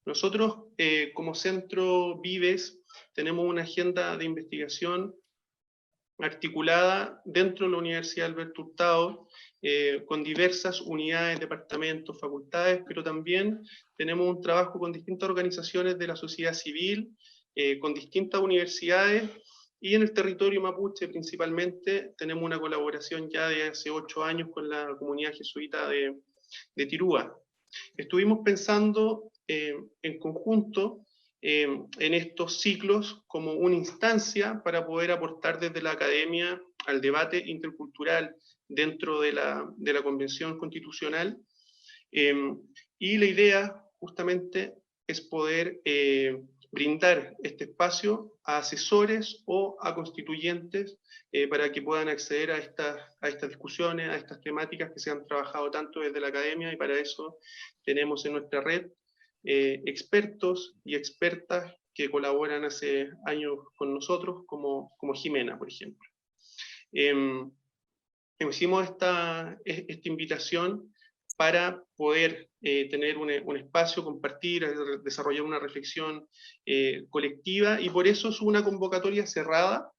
Nosotros, como Centro Vives, tenemos una agenda de investigación articulada dentro de la Universidad Alberto Hurtado, con diversas unidades, departamentos, facultades, pero también tenemos un trabajo con distintas organizaciones de la sociedad civil, con distintas universidades, y en el territorio mapuche principalmente tenemos una colaboración ya de hace 8 años con la comunidad jesuita de Tirúa. Estuvimos pensando en conjunto en estos ciclos como una instancia para poder aportar desde la academia al debate intercultural dentro de la Convención Constitucional. Y la idea justamente es poder brindar este espacio a asesores o a constituyentes para que puedan acceder a estas discusiones, a estas temáticas que se han trabajado tanto desde la academia, y para eso tenemos en nuestra red expertos y expertas que colaboran hace años con nosotros, como Jimena, por ejemplo. Hicimos esta invitación para poder tener un espacio, compartir, desarrollar una reflexión colectiva, y por eso es una convocatoria cerrada.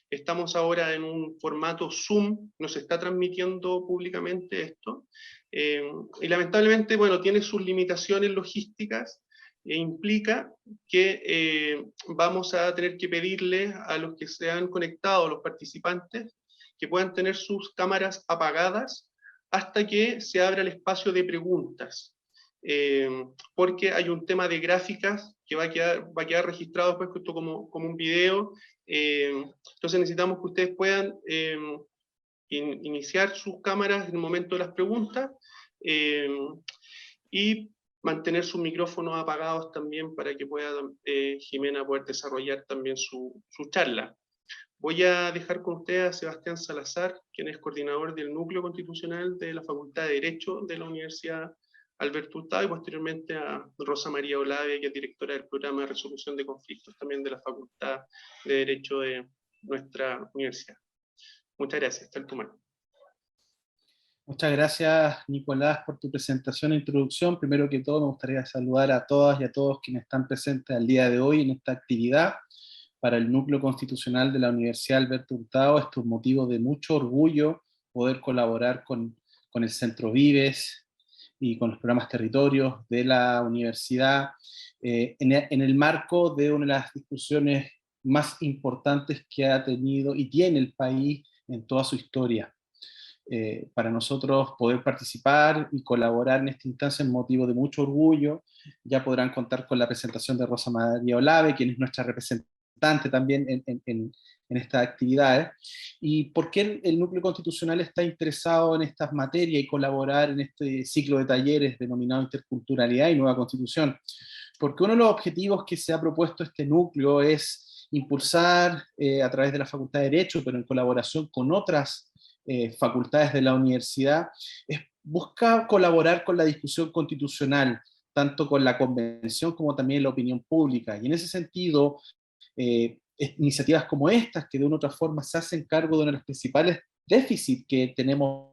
Estamos ahora en un formato Zoom, nos está transmitiendo públicamente esto, y lamentablemente, bueno, tiene sus limitaciones logísticas, e implica que vamos a tener que pedirle a los que se han conectado, los participantes, que puedan tener sus cámaras apagadas hasta que se abra el espacio de preguntas, porque hay un tema de gráficas que va a quedar registrado después esto como un video. Entonces necesitamos que ustedes puedan iniciar sus cámaras en el momento de las preguntas, y mantener sus micrófonos apagados también para que pueda Jimena poder desarrollar también su charla. Voy a dejar con ustedes a Sebastián Salazar, quien es coordinador del Núcleo Constitucional de la Facultad de Derecho de la Universidad Alberto Hurtado, y posteriormente a Rosa María Olave, que es directora del Programa de Resolución de Conflictos también de la Facultad de Derecho de nuestra universidad. Muchas gracias. Está en tu mano. Muchas gracias, Nicolás, por tu presentación e introducción. Primero que todo, me gustaría saludar a todas y a todos quienes están presentes al día de hoy en esta actividad para el Núcleo Constitucional de la Universidad Alberto Hurtado. Esto es un motivo de mucho orgullo poder colaborar con el Centro Vives y con los programas territorios de la universidad en el marco de una de las discusiones más importantes que ha tenido y tiene el país en toda su historia. Para nosotros poder participar y colaborar en esta instancia es motivo de mucho orgullo. Ya podrán contar con la presentación de Rosa María Olave, quien es nuestra representante también en estas actividades. ¿Y por qué el Núcleo Constitucional está interesado en estas materias y colaborar en este ciclo de talleres denominado Interculturalidad y Nueva Constitución? Porque uno de los objetivos que se ha propuesto este núcleo es impulsar a través de la Facultad de Derecho, pero en colaboración con otras facultades de la universidad, es buscar colaborar con la discusión constitucional, tanto con la convención como también la opinión pública. Y en ese sentido, iniciativas como estas, que de una u otra forma se hacen cargo de uno de los principales déficits que tenemos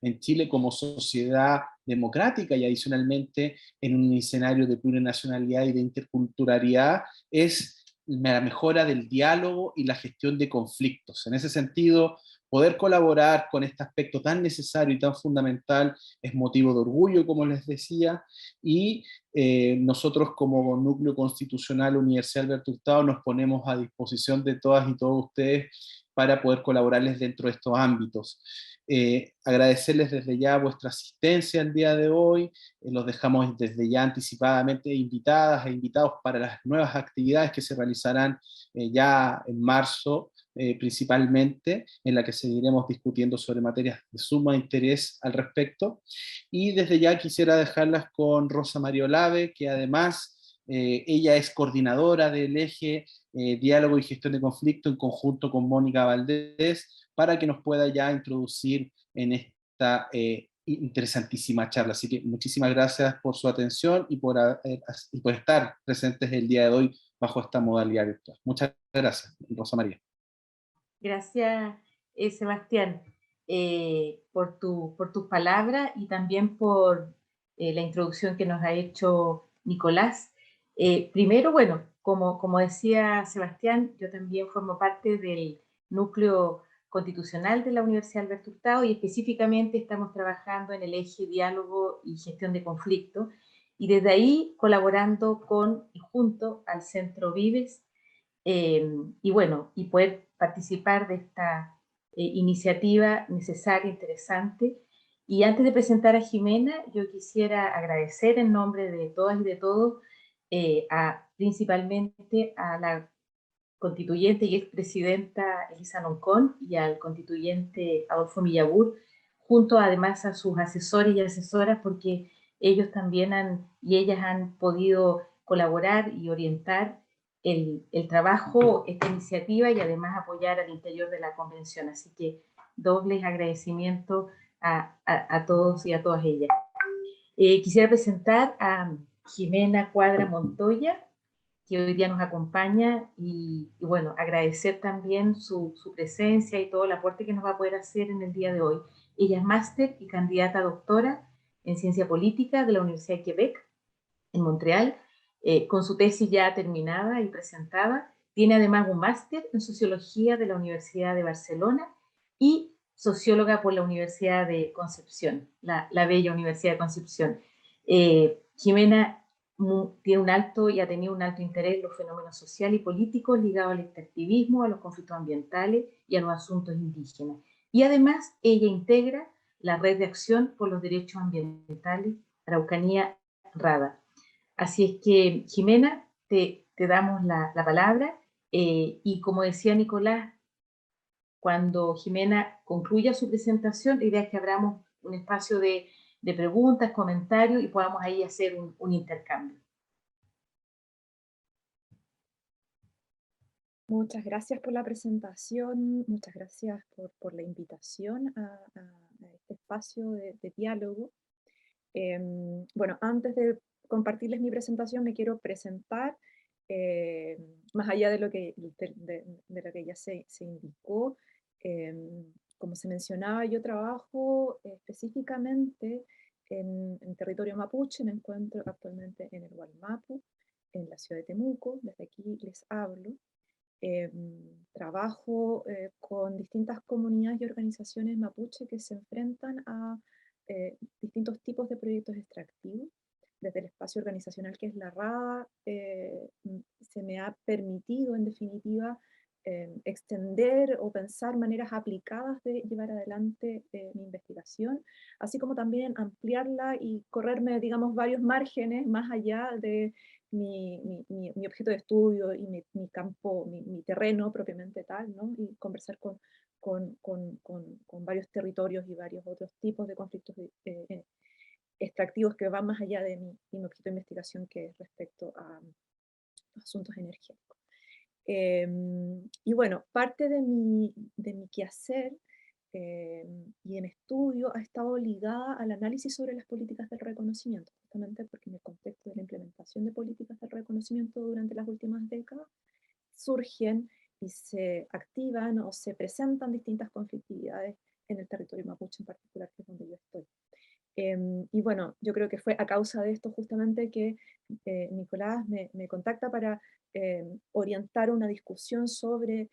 en Chile como sociedad democrática, y adicionalmente en un escenario de plurinacionalidad y de interculturalidad, es la mejora del diálogo y la gestión de conflictos. En ese sentido, poder colaborar con este aspecto tan necesario y tan fundamental es motivo de orgullo, como les decía, y nosotros como Núcleo Constitucional Universidad Alberto Hurtado nos ponemos a disposición de todas y todos ustedes para poder colaborarles dentro de estos ámbitos. Agradecerles desde ya vuestra asistencia el día de hoy, los dejamos desde ya anticipadamente invitadas e invitados para las nuevas actividades que se realizarán ya en marzo, principalmente, en la que seguiremos discutiendo sobre materias de suma interés al respecto. Y desde ya quisiera dejarlas con Rosa María Olave, que además ella es coordinadora del eje Diálogo y Gestión de Conflicto en conjunto con Mónica Valdés, para que nos pueda ya introducir en esta interesantísima charla. Así que muchísimas gracias por su atención y por estar presentes el día de hoy bajo esta modalidad virtual. Muchas gracias, Rosa María. Gracias, Sebastián, por tus palabras y también por la introducción que nos ha hecho Nicolás. Primero, bueno, como decía Sebastián, yo también formo parte del núcleo constitucional de la Universidad Alberto Hurtado y específicamente estamos trabajando en el eje diálogo y gestión de conflictos y desde ahí colaborando con y junto al Centro Vives y bueno, y poder participar de esta iniciativa necesaria, interesante. Y antes de presentar a Jimena, yo quisiera agradecer en nombre de todas y de todos, principalmente a la constituyente y expresidenta Elisa Loncón y al constituyente Adolfo Millabur, junto además a sus asesores y asesoras, porque ellos también y ellas han podido colaborar y orientar el trabajo, esta iniciativa y además apoyar al interior de la convención. Así que dobles agradecimientos a todos y a todas ellas. Quisiera presentar a Jimena Cuadra Montoya, que hoy día nos acompaña y bueno, agradecer también su presencia y todo el aporte que nos va a poder hacer en el día de hoy. Ella es máster y candidata a doctora en Ciencia Política de la Universidad de Quebec, en Montreal, con su tesis ya terminada y presentada. Tiene además un máster en Sociología de la Universidad de Barcelona y socióloga por la Universidad de Concepción, la bella Universidad de Concepción. Jimena tiene un alto y ha tenido un alto interés en los fenómenos sociales y políticos ligados al extractivismo, a los conflictos ambientales y a los asuntos indígenas. Y además ella integra la Red de Acción por los Derechos Ambientales Araucanía Rada. Así es que, Jimena, te damos la palabra y como decía Nicolás, cuando Jimena concluya su presentación, la idea es que abramos un espacio de preguntas, comentarios y podamos ahí hacer un intercambio. Muchas gracias por la presentación, muchas gracias por la invitación a este espacio de diálogo. Bueno, antes de compartirles mi presentación, me quiero presentar, más allá de lo que, de lo que ya se indicó. Como se mencionaba, yo trabajo específicamente en territorio mapuche, me encuentro actualmente en el Wallmapu, en la ciudad de Temuco, desde aquí les hablo. Trabajo con distintas comunidades y organizaciones mapuche que se enfrentan a distintos tipos de proyectos extractivos. Desde el espacio organizacional que es la RADA, se me ha permitido, en definitiva, extender o pensar maneras aplicadas de llevar adelante mi investigación, así como también ampliarla y correrme, digamos, varios márgenes más allá de mi objeto de estudio y mi campo, mi terreno propiamente tal, ¿no? Y conversar con varios territorios y varios otros tipos de conflictos extractivos que van más allá de mi objeto de investigación, que es respecto a asuntos energéticos. Y bueno, parte de mi quehacer y de mi estudio ha estado ligada al análisis sobre las políticas del reconocimiento, justamente porque en el contexto de la implementación de políticas del reconocimiento durante las últimas décadas surgen y se activan o se presentan distintas conflictividades en el territorio mapuche en particular, que es donde yo estoy. Y bueno, yo creo que fue a causa de esto justamente que Nicolás me contacta para orientar una discusión sobre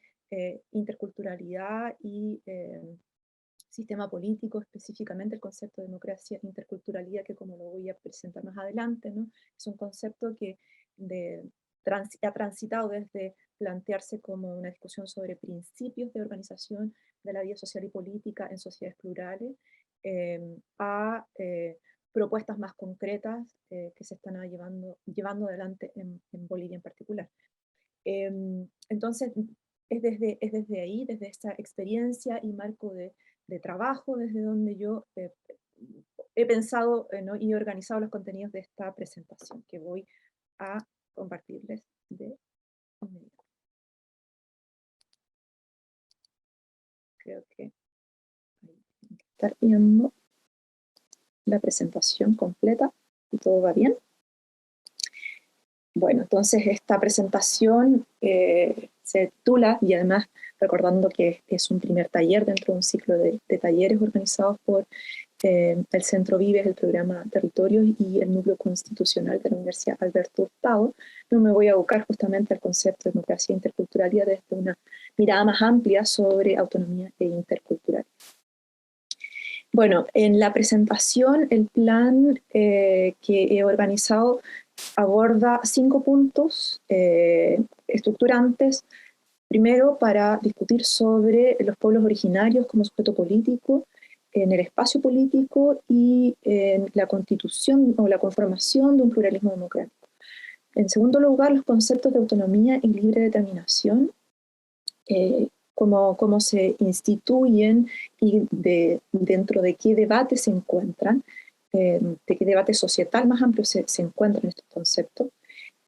interculturalidad y sistema político, específicamente el concepto de democracia e interculturalidad, que como lo voy a presentar más adelante, ¿no? Es un concepto que ha transitado desde plantearse como una discusión sobre principios de organización de la vida social y política en sociedades plurales, a propuestas más concretas que se están llevando adelante en Bolivia en particular. Entonces, es desde ahí, desde esta experiencia y marco de trabajo, desde donde yo he pensado ¿no? y he organizado los contenidos de esta presentación, que voy a compartirles de inmediato. Creo que estar viendo la presentación completa y todo va bien. Bueno, entonces esta presentación se titula, y además recordando que es un primer taller dentro de un ciclo de talleres organizados por el Centro Vives, el programa Territorios y el núcleo constitucional de la Universidad Alberto Hurtado. No me voy a abocar justamente al concepto de democracia e interculturalidad desde una mirada más amplia sobre autonomía e interculturalidad. Bueno, en la presentación, el plan que he organizado aborda 5 puntos estructurantes. Primero, para discutir sobre los pueblos originarios como sujeto político, en el espacio político y en la constitución o la conformación de un pluralismo democrático. En segundo lugar, los conceptos de autonomía y libre determinación, cómo se instituyen y dentro de qué debate se encuentran, de qué debate societal más amplio se encuentran estos conceptos,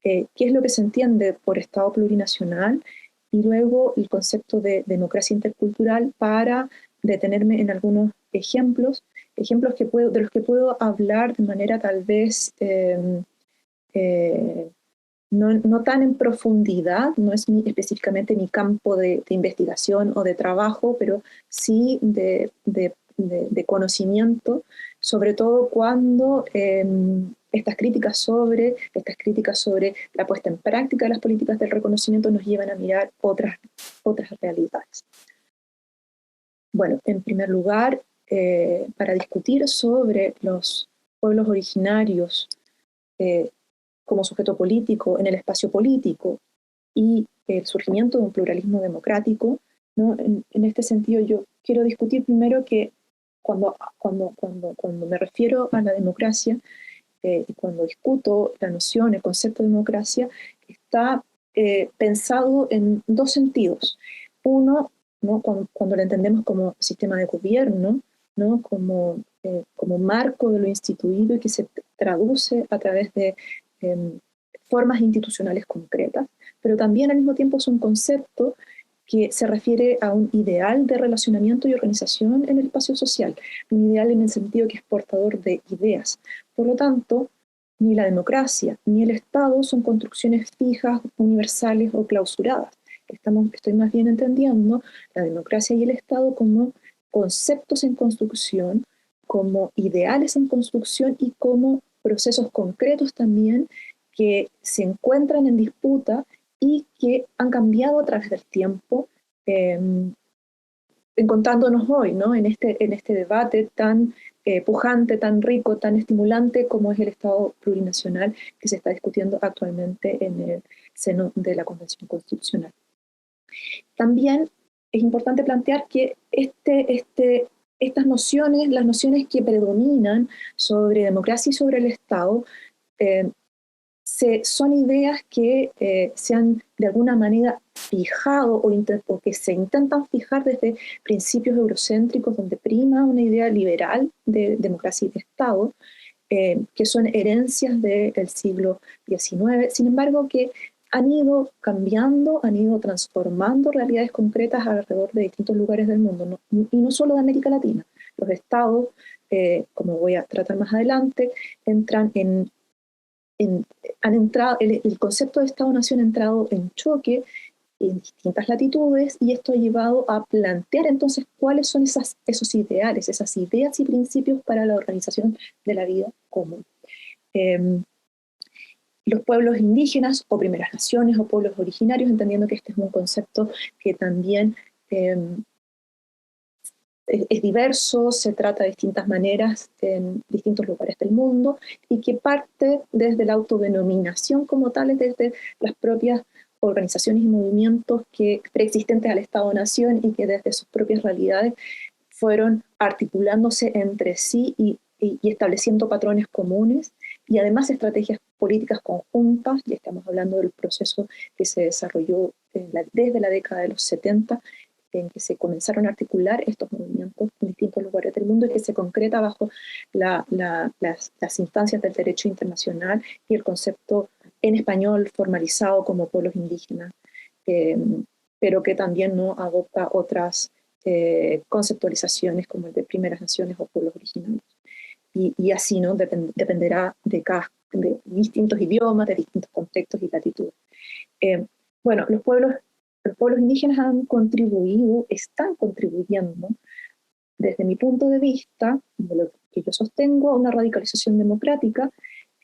qué es lo que se entiende por Estado plurinacional, y luego el concepto de democracia intercultural, para detenerme en algunos ejemplos de los que puedo hablar de manera tal vez no tan en profundidad, no es específicamente mi campo de investigación o de trabajo, pero sí de conocimiento, sobre todo cuando estas críticas sobre la puesta en práctica de las políticas del reconocimiento nos llevan a mirar otras realidades. Bueno, en primer lugar, para discutir sobre los pueblos originarios como sujeto político en el espacio político y el surgimiento de un pluralismo democrático, ¿no? En este sentido, yo quiero discutir primero que cuando me refiero a la democracia, y cuando discuto la noción, el concepto de democracia, está pensado en 2 sentidos. Uno, ¿no? Cuando lo entendemos como sistema de gobierno, ¿no? Como marco de lo instituido y que se traduce a través de formas institucionales concretas, pero también al mismo tiempo es un concepto que se refiere a un ideal de relacionamiento y organización en el espacio social, un ideal en el sentido que es portador de ideas. Por lo tanto, ni la democracia ni el Estado son construcciones fijas, universales o clausuradas. Estoy más bien entendiendo la democracia y el Estado como conceptos en construcción, como ideales en construcción y como procesos concretos también que se encuentran en disputa y que han cambiado a través del tiempo, encontrándonos hoy, ¿no? en este debate tan pujante, tan rico, tan estimulante como es el Estado plurinacional que se está discutiendo actualmente en el seno de la Convención Constitucional. También es importante plantear que estas nociones, las nociones que predominan sobre democracia y sobre el Estado, son ideas que se han de alguna manera fijado o que se intentan fijar desde principios eurocéntricos, donde prima una idea liberal de democracia y de Estado, que son herencias del siglo XIX, sin embargo que han ido cambiando, han ido transformando realidades concretas alrededor de distintos lugares del mundo, y no solo de América Latina. Los estados, como voy a tratar más adelante, el concepto de Estado-Nación ha entrado en choque en distintas latitudes, y esto ha llevado a plantear entonces cuáles son esos ideales, esas ideas y principios para la organización de la vida común. Los pueblos indígenas o primeras naciones o pueblos originarios, entendiendo que este es un concepto que también es diverso, se trata de distintas maneras en distintos lugares del mundo, y que parte desde la autodenominación como tales, desde las propias organizaciones y movimientos preexistentes al Estado-Nación, y que desde sus propias realidades fueron articulándose entre sí y estableciendo patrones comunes, y además estrategias políticas conjuntas. Ya estamos hablando del proceso que se desarrolló desde la década de los 70, en que se comenzaron a articular estos movimientos en distintos lugares del mundo, y que se concreta bajo las instancias del derecho internacional y el concepto en español formalizado como pueblos indígenas, pero que también no adopta otras conceptualizaciones como el de primeras naciones o pueblos originarios. Y así, ¿no? Dependerá de distintos idiomas, de distintos contextos y latitudes. Bueno, los pueblos indígenas están contribuyendo, desde mi punto de vista, como lo que yo sostengo, una radicalización democrática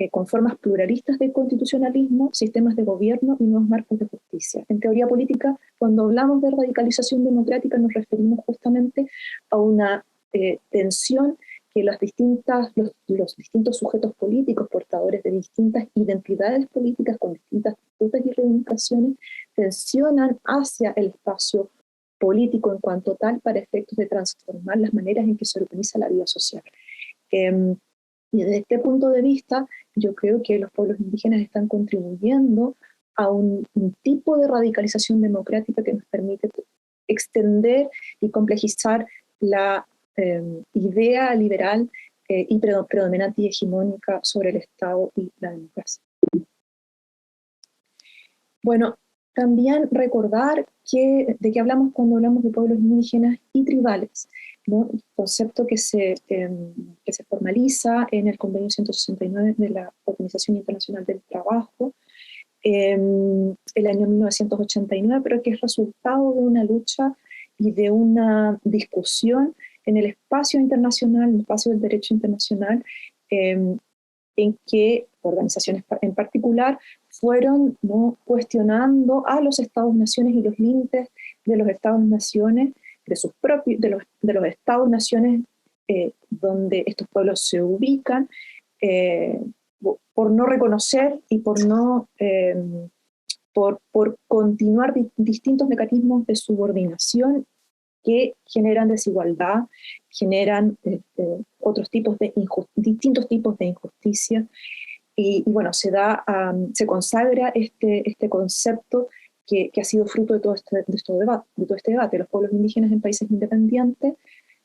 con formas pluralistas de constitucionalismo, sistemas de gobierno y nuevos marcos de justicia. En teoría política, cuando hablamos de radicalización democrática, nos referimos justamente a una tensión que los distintos sujetos políticos, portadores de distintas identidades políticas con distintas disputas y reivindicaciones, tensionan hacia el espacio político en cuanto tal para efectos de transformar las maneras en que se organiza la vida social. Y desde este punto de vista, yo creo que los pueblos indígenas están contribuyendo a un tipo de radicalización democrática que nos permite extender y complejizar la idea liberal y predominante y hegemónica sobre el Estado y la democracia. Bueno, también recordar de qué hablamos cuando hablamos de pueblos indígenas y tribales, ¿no? Un concepto que se formaliza en el Convenio 169 de la Organización Internacional del Trabajo, el año 1989, pero que es resultado de una lucha y de una discusión en el espacio internacional, en el espacio del derecho internacional, en que organizaciones en particular fueron, ¿no?, cuestionando a los Estados-naciones y los límites de los Estados-naciones, de los Estados-naciones donde estos pueblos se ubican, por no reconocer y por continuar distintos mecanismos de subordinación que generan desigualdad, generan distintos tipos de injusticia, y bueno, se consagra este concepto que ha sido fruto de todo este debate. Los pueblos indígenas en países independientes,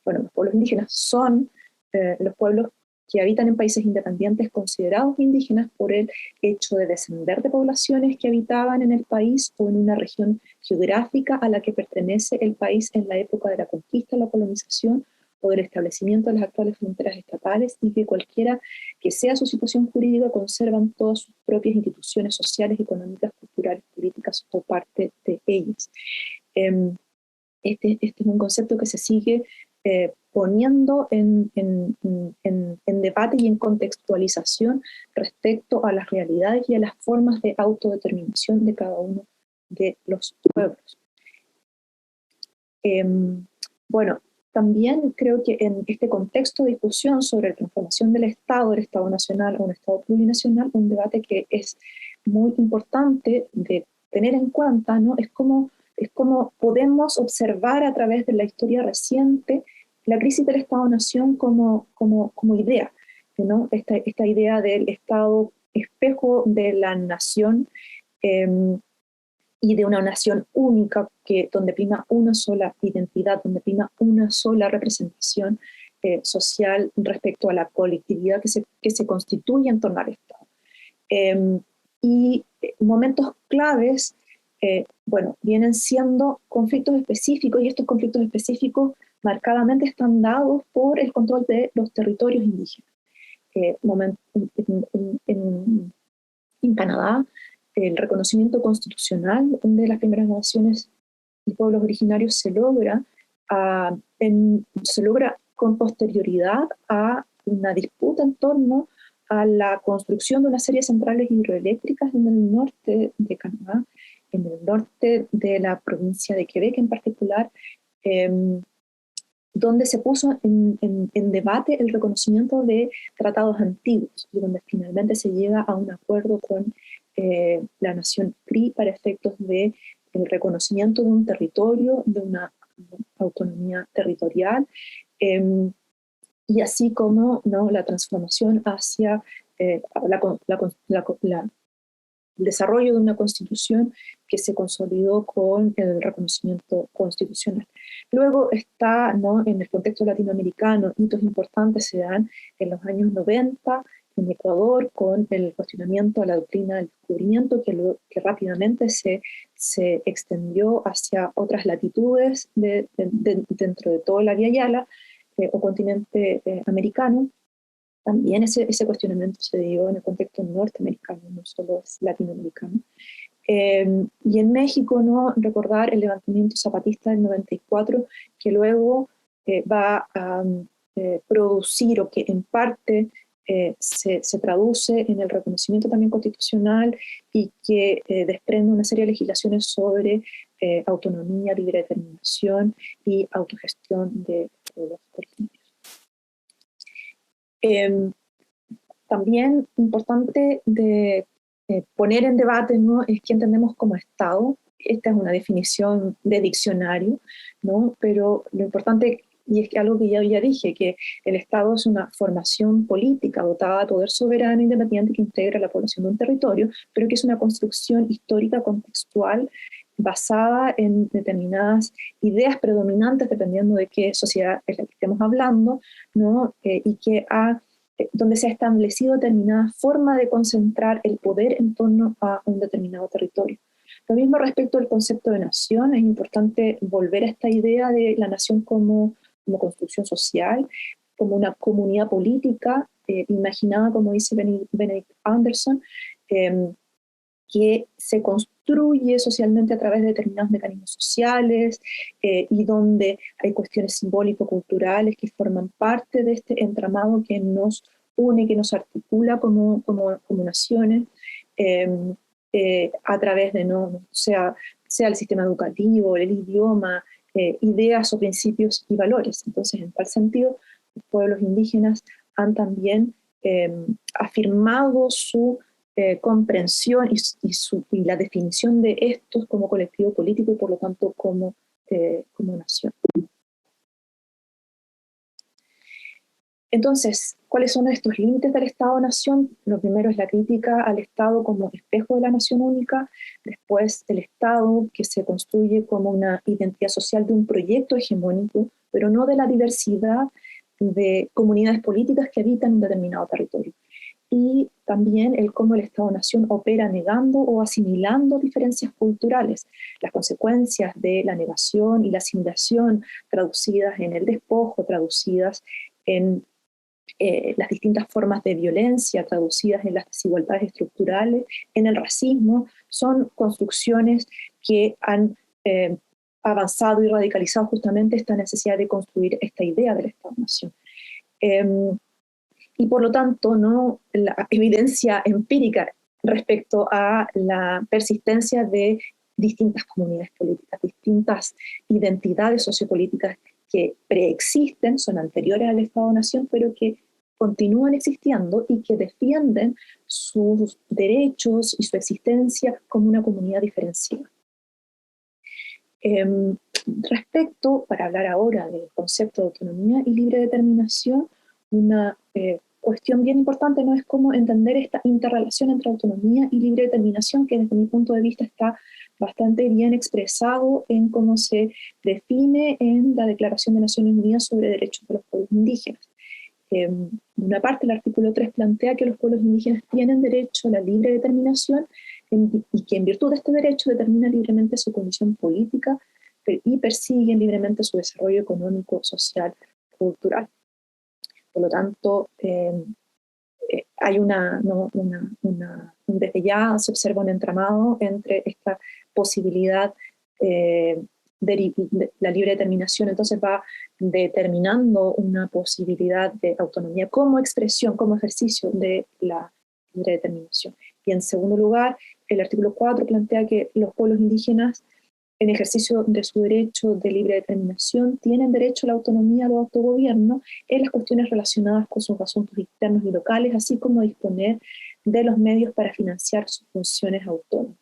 bueno, los pueblos indígenas son los pueblos que habitan en países independientes considerados indígenas por el hecho de descender de poblaciones que habitaban en el país o en una región geográfica a la que pertenece el país en la época de la conquista, la colonización o del establecimiento de las actuales fronteras estatales, y que cualquiera que sea su situación jurídica conservan todas sus propias instituciones sociales, económicas, culturales, políticas o parte de ellas. Este es un concepto que se sigue poniendo en debate y en contextualización respecto a las realidades y a las formas de autodeterminación de cada uno de los pueblos. Bueno, también creo que en este contexto de discusión sobre la transformación del Estado nacional a un Estado plurinacional, un debate que es muy importante de tener en cuenta, ¿no? Es como podemos observar a través de la historia reciente la crisis del Estado-Nación como idea, ¿no? Esta idea del Estado espejo de la nación, y de una nación única donde prima una sola identidad, donde prima una sola representación social respecto a la colectividad que se constituye en torno al Estado. Y momentos claves, bueno, vienen siendo conflictos específicos, y estos conflictos específicos marcadamente están dados por el control de los territorios indígenas. En Canadá, el reconocimiento constitucional de las primeras naciones y pueblos originarios se logra con posterioridad a una disputa en torno a la construcción de una serie de centrales hidroeléctricas en el norte de Canadá, en el norte de la provincia de Quebec en particular, donde se puso en debate el reconocimiento de tratados antiguos, y donde finalmente se llega a un acuerdo con la nación Cree para efectos de el reconocimiento de un territorio, de una autonomía territorial, y así como, ¿no?, la transformación hacia el desarrollo de una constitución que se consolidó con el reconocimiento constitucional. Luego está, ¿no?, en el contexto latinoamericano, hitos importantes se dan en los años 90 en Ecuador con el cuestionamiento a la doctrina del descubrimiento, que rápidamente se extendió hacia otras latitudes dentro de toda la Vía Yala o continente americano. También ese cuestionamiento se dio en el contexto norteamericano, no solo es latinoamericano. Y en México, ¿no?, recordar el levantamiento zapatista del 94, que luego va producir, o que en parte se traduce en el reconocimiento también constitucional, y que desprende una serie de legislaciones sobre autonomía, libre determinación y autogestión de los originarios. También importante de poner en debate, ¿no?, es qué entendemos como Estado. Esta es una definición de diccionario, ¿no?, pero lo importante, y es que algo que ya dije, que el Estado es una formación política dotada de poder soberano independiente que integra a la población de un territorio, pero que es una construcción histórica contextual basada en determinadas ideas predominantes dependiendo de qué sociedad es la que estemos hablando, ¿no?, y que donde se ha establecido determinada forma de concentrar el poder en torno a un determinado territorio. Lo mismo respecto al concepto de nación, es importante volver a esta idea de la nación como construcción social, como una comunidad política, imaginada, como dice Benedict Anderson, que se construye socialmente a través de determinados mecanismos sociales, y donde hay cuestiones simbólico-culturales que forman parte de este entramado que nos une, que nos articula como naciones, a través de, ¿no?, sea el sistema educativo, el idioma, ideas o principios y valores. Entonces, en tal sentido, los pueblos indígenas han también afirmado su comprensión y la definición de estos como colectivo político y por lo tanto como nación. Entonces, ¿cuáles son estos límites del Estado-Nación? Lo primero es la crítica al Estado como espejo de la nación única, después el Estado que se construye como una identidad social de un proyecto hegemónico, pero no de la diversidad de comunidades políticas que habitan un determinado territorio. Y también el cómo el Estado-Nación opera negando o asimilando diferencias culturales, las consecuencias de la negación y la asimilación traducidas en el despojo, traducidas en las distintas formas de violencia, traducidas en las desigualdades estructurales, en el racismo, son construcciones que han avanzado y radicalizado justamente esta necesidad de construir esta idea del Estado-Nación. Y por lo tanto, ¿no?, la evidencia empírica respecto a la persistencia de distintas comunidades políticas, distintas identidades sociopolíticas que preexisten, son anteriores al Estado-Nación, pero que continúan existiendo y que defienden sus derechos y su existencia como una comunidad diferenciada. Respecto, para hablar ahora del concepto de autonomía y libre determinación, una cuestión bien importante no es cómo entender esta interrelación entre autonomía y libre determinación, que desde mi punto de vista está bastante bien expresado en cómo se define en la Declaración de Naciones Unidas sobre Derechos de los Pueblos Indígenas. Una parte, el artículo 3 plantea que los pueblos indígenas tienen derecho a la libre determinación y que en virtud de este derecho determinan libremente su condición política y persiguen libremente su desarrollo económico, social, cultural. Por lo tanto, hay desde ya se observa un entramado entre esta posibilidad de la libre determinación, entonces va determinando una posibilidad de autonomía como expresión, como ejercicio de la libre determinación. Y en segundo lugar, el artículo 4 plantea que los pueblos indígenas, en ejercicio de su derecho de libre determinación, tienen derecho a la autonomía o autogobierno en las cuestiones relacionadas con sus asuntos internos y locales, así como disponer de los medios para financiar sus funciones autónomas.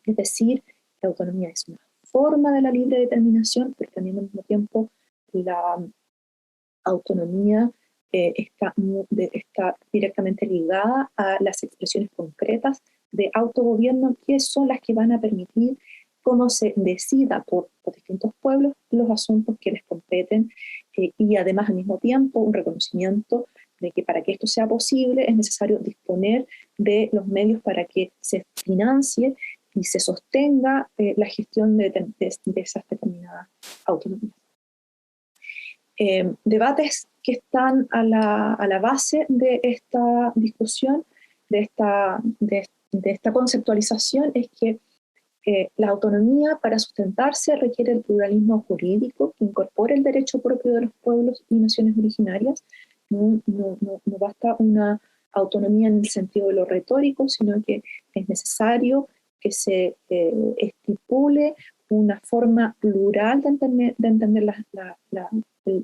Es decir, la autonomía es una forma de la libre determinación, pero también al mismo tiempo la autonomía está directamente ligada a las expresiones concretas de autogobierno, que son las que van a permitir cómo se decida por los distintos pueblos los asuntos que les competen, y además al mismo tiempo un reconocimiento de que para que esto sea posible es necesario disponer de los medios para que se financie y se sostenga la gestión de esas determinadas autonomías. Debates que están a la base de esta discusión, de esta conceptualización, es que La autonomía, para sustentarse, requiere el pluralismo jurídico que incorpore el derecho propio de los pueblos y naciones originarias. No basta una autonomía en el sentido de lo retórico, sino que es necesario que se estipule una forma plural de entender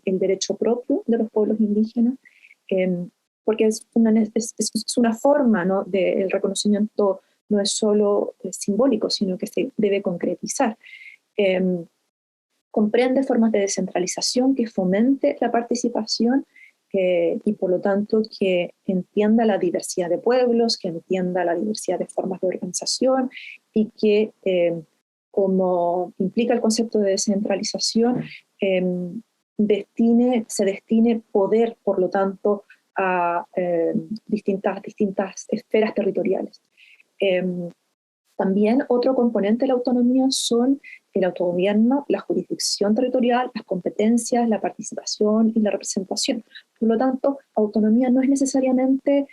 el derecho propio de los pueblos indígenas, porque es una forma, ¿no?, del reconocimiento. No es solo simbólico, sino que se debe concretizar. Comprende formas de descentralización que fomente la participación y por lo tanto que entienda la diversidad de pueblos, que entienda la diversidad de formas de organización y que, como implica el concepto de descentralización, se destine poder, por lo tanto, a distintas esferas territoriales. También otro componente de la autonomía son el autogobierno, la jurisdicción territorial, las competencias, la participación y la representación. Por lo tanto, autonomía no es necesariamente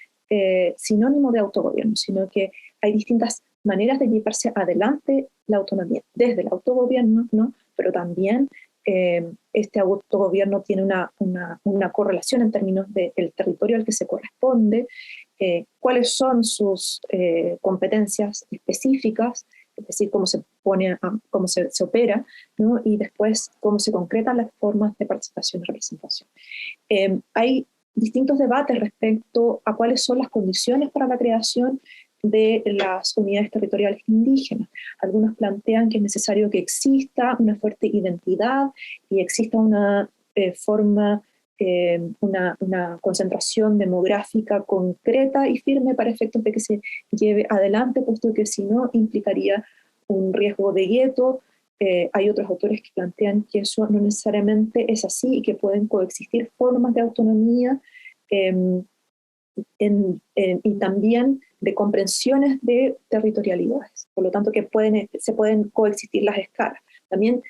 sinónimo de autogobierno, sino que hay distintas maneras de llevarse adelante la autonomía, desde el autogobierno, ¿no?, pero también este autogobierno tiene una correlación en términos del territorio al que se corresponde, cuáles son sus competencias específicas, es decir, cómo se opera, ¿no?, y después cómo se concretan las formas de participación y representación. Hay distintos debates respecto a cuáles son las condiciones para la creación de las unidades territoriales indígenas. Algunos plantean que es necesario que exista una fuerte identidad y exista una una concentración demográfica concreta y firme para efectos de que se lleve adelante, puesto que si no implicaría un riesgo de gueto. Hay otros autores que plantean que eso no necesariamente es así y que pueden coexistir formas de autonomía y también de comprensiones de territorialidades, por lo tanto que se pueden coexistir las escalas. También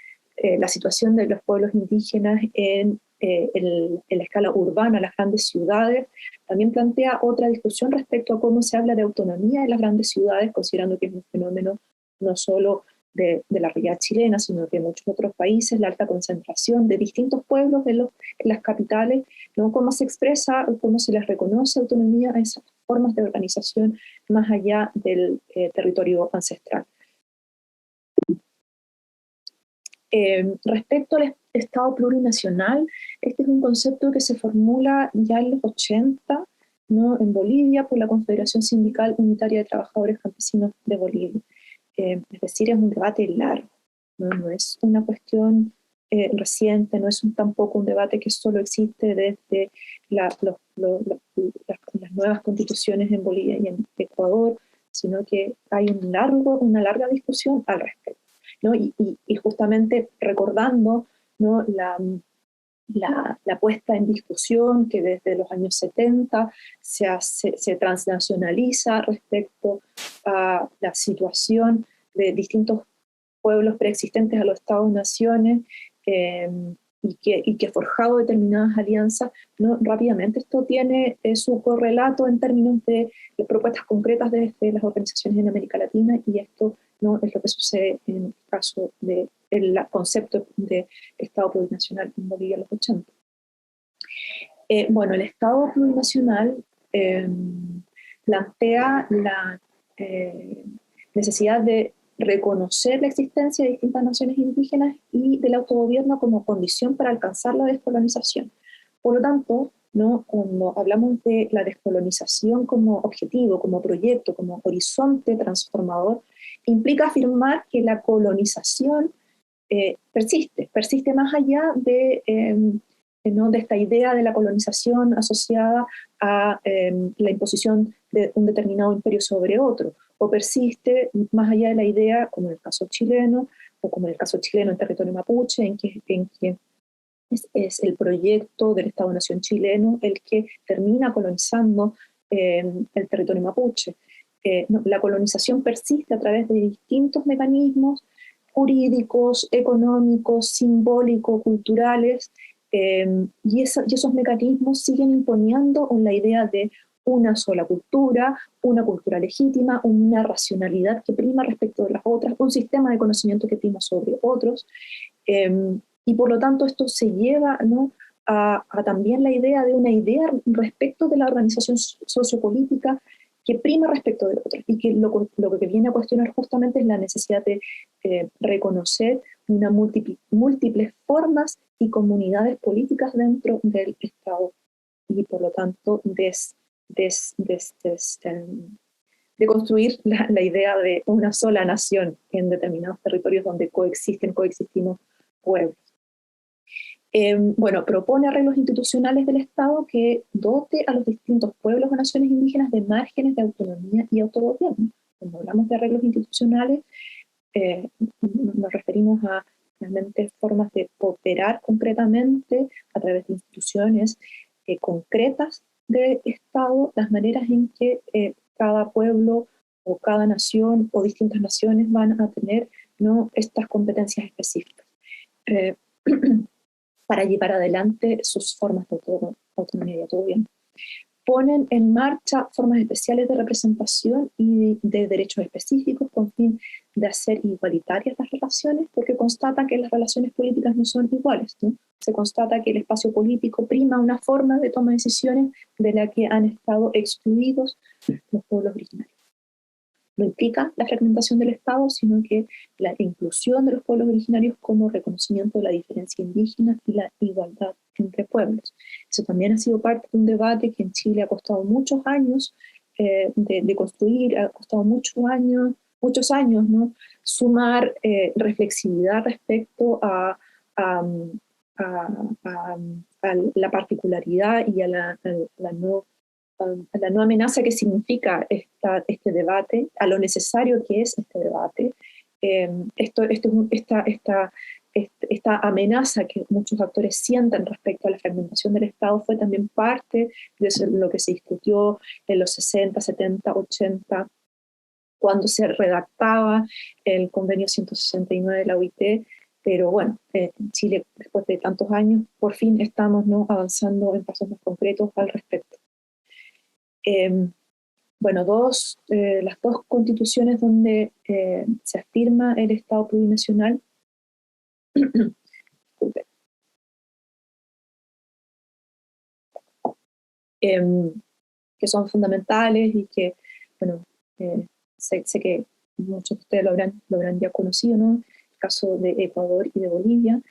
la situación de los pueblos indígenas en la escala urbana, las grandes ciudades, también plantea otra discusión respecto a cómo se habla de autonomía en las grandes ciudades, considerando que es un fenómeno no solo de la realidad chilena, sino que en muchos otros países, la alta concentración de distintos pueblos en las capitales, ¿no?, cómo se expresa o cómo se les reconoce autonomía a esas formas de organización más allá del territorio ancestral. Respecto al Estado plurinacional, este es un concepto que se formula ya en los 80, ¿no?, en Bolivia por la Confederación Sindical Unitaria de Trabajadores Campesinos de Bolivia. Es decir, es un debate largo, no es una cuestión reciente, no es tampoco un debate que solo existe desde las nuevas constituciones en Bolivia y en Ecuador, sino que hay una larga discusión al respecto, ¿no? Y justamente recordando, ¿no?, la puesta en discusión que desde los años 70 se transnacionaliza respecto a la situación de distintos pueblos preexistentes a los Estados-naciones y que forjado determinadas alianzas, ¿no?, rápidamente esto tiene su correlato en términos de propuestas concretas desde las organizaciones en América Latina, y esto no es lo que sucede en el caso del concepto de Estado plurinacional en Bolivia en los 80. Bueno, el Estado plurinacional plantea la necesidad de reconocer la existencia de distintas naciones indígenas y del autogobierno como condición para alcanzar la descolonización. Por lo tanto, ¿no?, cuando hablamos de la descolonización como objetivo, como proyecto, como horizonte transformador, implica afirmar que la colonización persiste más allá ¿no?, de esta idea de la colonización asociada a la imposición de un determinado imperio sobre otro, o persiste más allá de la idea, como en el caso chileno, o como en el caso chileno en territorio mapuche, en que es el proyecto del Estado-Nación chileno el que termina colonizando el territorio mapuche. No, la colonización persiste a través de distintos mecanismos jurídicos, económicos, simbólicos, culturales, y esos mecanismos siguen imponiendo la idea de una sola cultura, una cultura legítima, una racionalidad que prima respecto de las otras, un sistema de conocimiento que prima sobre otros, y por lo tanto esto se lleva, ¿no?, a también la idea de una idea respecto de la organización sociopolítica que prima respecto de otras, y que lo que viene a cuestionar justamente es la necesidad de reconocer una múltiples formas y comunidades políticas dentro del Estado, y por lo tanto de construir la idea de una sola nación en determinados territorios donde coexistimos pueblos. Bueno, propone arreglos institucionales del Estado que dote a los distintos pueblos o naciones indígenas de márgenes de autonomía y autogobierno. Cuando hablamos de arreglos institucionales, nos referimos a realmente formas de operar concretamente a través de instituciones concretas del Estado, las maneras en que cada pueblo o cada nación o distintas naciones van a tener, ¿no?, estas competencias específicas para llevar adelante sus formas de autonomía y autogobierno. Ponen en marcha formas especiales de representación y de derechos específicos con fin de hacer igualitarias las relaciones, porque constata que las relaciones políticas no son iguales, ¿no? Se constata que el espacio político prima una forma de toma de decisiones de la que han estado excluidos los pueblos originarios. No implica la fragmentación del Estado, sino que la inclusión de los pueblos originarios como reconocimiento de la diferencia indígena y la igualdad entre pueblos. Eso también ha sido parte de un debate que en Chile ha costado muchos años de construir, ha costado muchos años, ¿no?, sumar reflexividad respecto a la particularidad y a la no amenaza que significa este debate, a lo necesario que es este debate. Esta amenaza que muchos actores sienten respecto a la fragmentación del Estado fue también parte de lo que se discutió en los 60, 70, 80, cuando se redactaba el convenio 169 de la OIT, pero bueno, en Chile, después de tantos años, por fin estamos, ¿no?, avanzando en pasos más concretos al respecto. Bueno, las dos constituciones donde se afirma el Estado plurinacional que son fundamentales y que, bueno, sé que muchos de ustedes lo habrán ya conocido, ¿no? El caso de Ecuador y de Bolivia.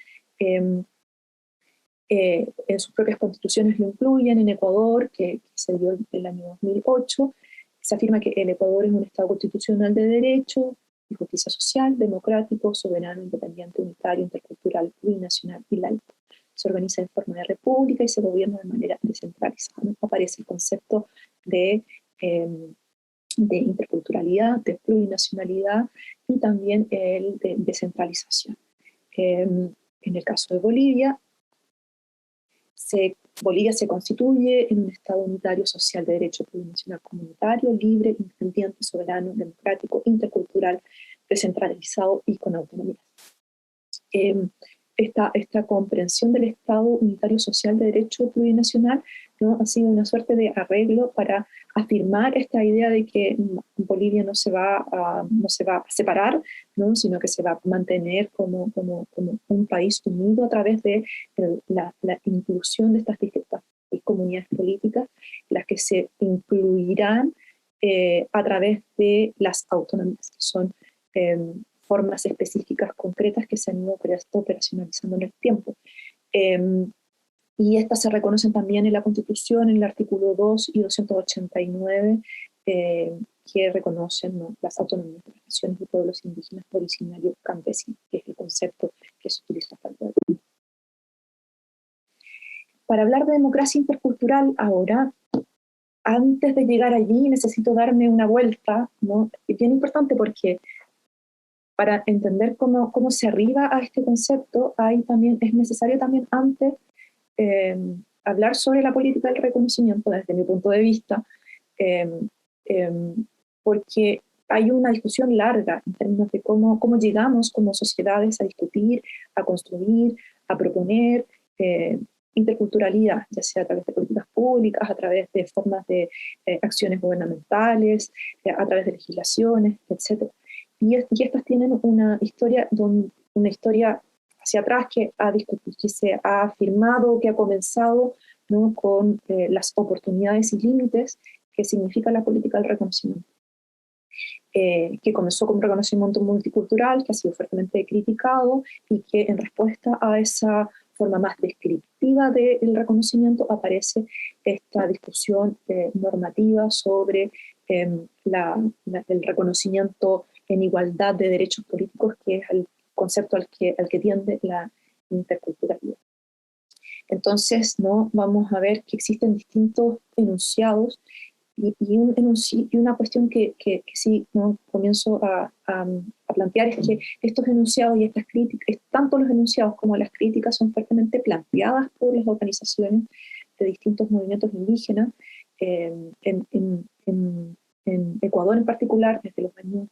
En sus propias constituciones lo incluyen. En Ecuador, que se dio en el año 2008, se afirma que el Ecuador es un Estado constitucional de derecho y justicia social, democrático, soberano, independiente, unitario, intercultural, plurinacional y laico. Se organiza en forma de república y se gobierna de manera descentralizada, ¿no? Aparece el concepto de interculturalidad, de plurinacionalidad y también el de descentralización. En el caso de Bolivia, Bolivia se constituye en un Estado unitario social de derecho plurinacional comunitario, libre, independiente, soberano, democrático, intercultural, descentralizado y con autonomía. Esta comprensión del Estado unitario social de derecho plurinacional, ¿no?, ha sido una suerte de arreglo para afirmar esta idea de que Bolivia no se va a separar, ¿no?, sino que se va a mantener como un país unido a través de la inclusión de estas distintas comunidades políticas, las que se incluirán a través de las autonomías, que son formas específicas concretas que se han ido operacionalizando en el tiempo. Y estas se reconocen también en la Constitución, en el artículo 2 y 289, que reconocen, ¿no?, las autonomías de las naciones y pueblos indígenas originarios campesinos, que es el concepto que se utiliza hasta el día de hoy. Para hablar de democracia intercultural ahora, antes de llegar allí necesito darme una vuelta, ¿no?, y bien importante porque para entender cómo se arriba a este concepto, es necesario también antes hablar sobre la política del reconocimiento desde mi punto de vista, porque hay una discusión larga en términos de cómo llegamos como sociedades a discutir, a construir, a proponer interculturalidad, ya sea a través de políticas públicas, a través de formas de acciones gubernamentales, a través de legislaciones, etc. Y estas tienen una historia hacia atrás que se ha afirmado, que ha comenzado, ¿no?, con las oportunidades y límites que significa la política del reconocimiento. Que comenzó con un reconocimiento multicultural, que ha sido fuertemente criticado, y que en respuesta a esa forma más descriptiva del reconocimiento aparece esta discusión normativa sobre el reconocimiento en igualdad de derechos políticos, que es el concepto al que tiende la interculturalidad. Entonces, ¿no?, vamos a ver que existen distintos enunciados y una cuestión que sí, ¿no?, comienzo a plantear es que estos enunciados y estas críticas, tanto los enunciados como las críticas, son fuertemente planteadas por las organizaciones de distintos movimientos indígenas. En Ecuador en particular, desde los años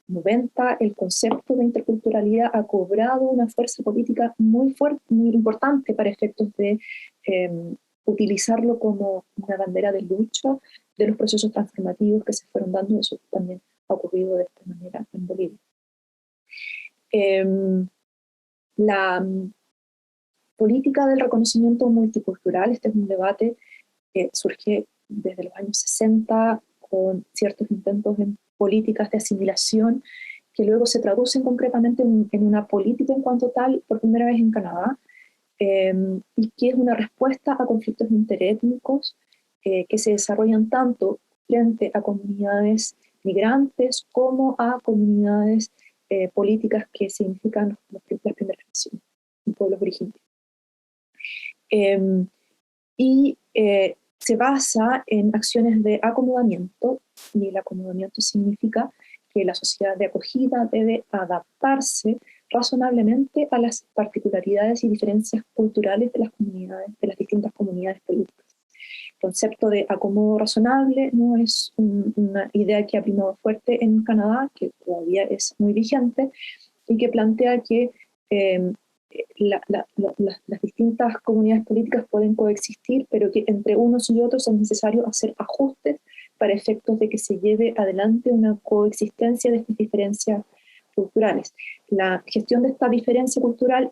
90, el concepto de interculturalidad ha cobrado una fuerza política muy fuerte, muy importante para efectos de utilizarlo como una bandera de lucha de los procesos transformativos que se fueron dando. Eso también ha ocurrido de esta manera en Bolivia. La política del reconocimiento multicultural, este es un debate que surge desde los años 60 con ciertos intentos en políticas de asimilación que luego se traducen concretamente en una política en cuanto tal por primera vez en Canadá, y que es una respuesta a conflictos interétnicos que se desarrollan tanto frente a comunidades migrantes como a comunidades políticas que significan las primeras naciones, los pueblos originarios. Se basa en acciones de acomodamiento, y el acomodamiento significa que la sociedad de acogida debe adaptarse razonablemente a las particularidades y diferencias culturales de las comunidades, de las distintas comunidades políticas. El concepto de acomodo razonable no es una idea que ha primado fuerte en Canadá, que todavía es muy vigente, y que plantea que las distintas comunidades políticas pueden coexistir, pero que entre unos y otros es necesario hacer ajustes para efectos de que se lleve adelante una coexistencia de estas diferencias culturales. La gestión de esta diferencia cultural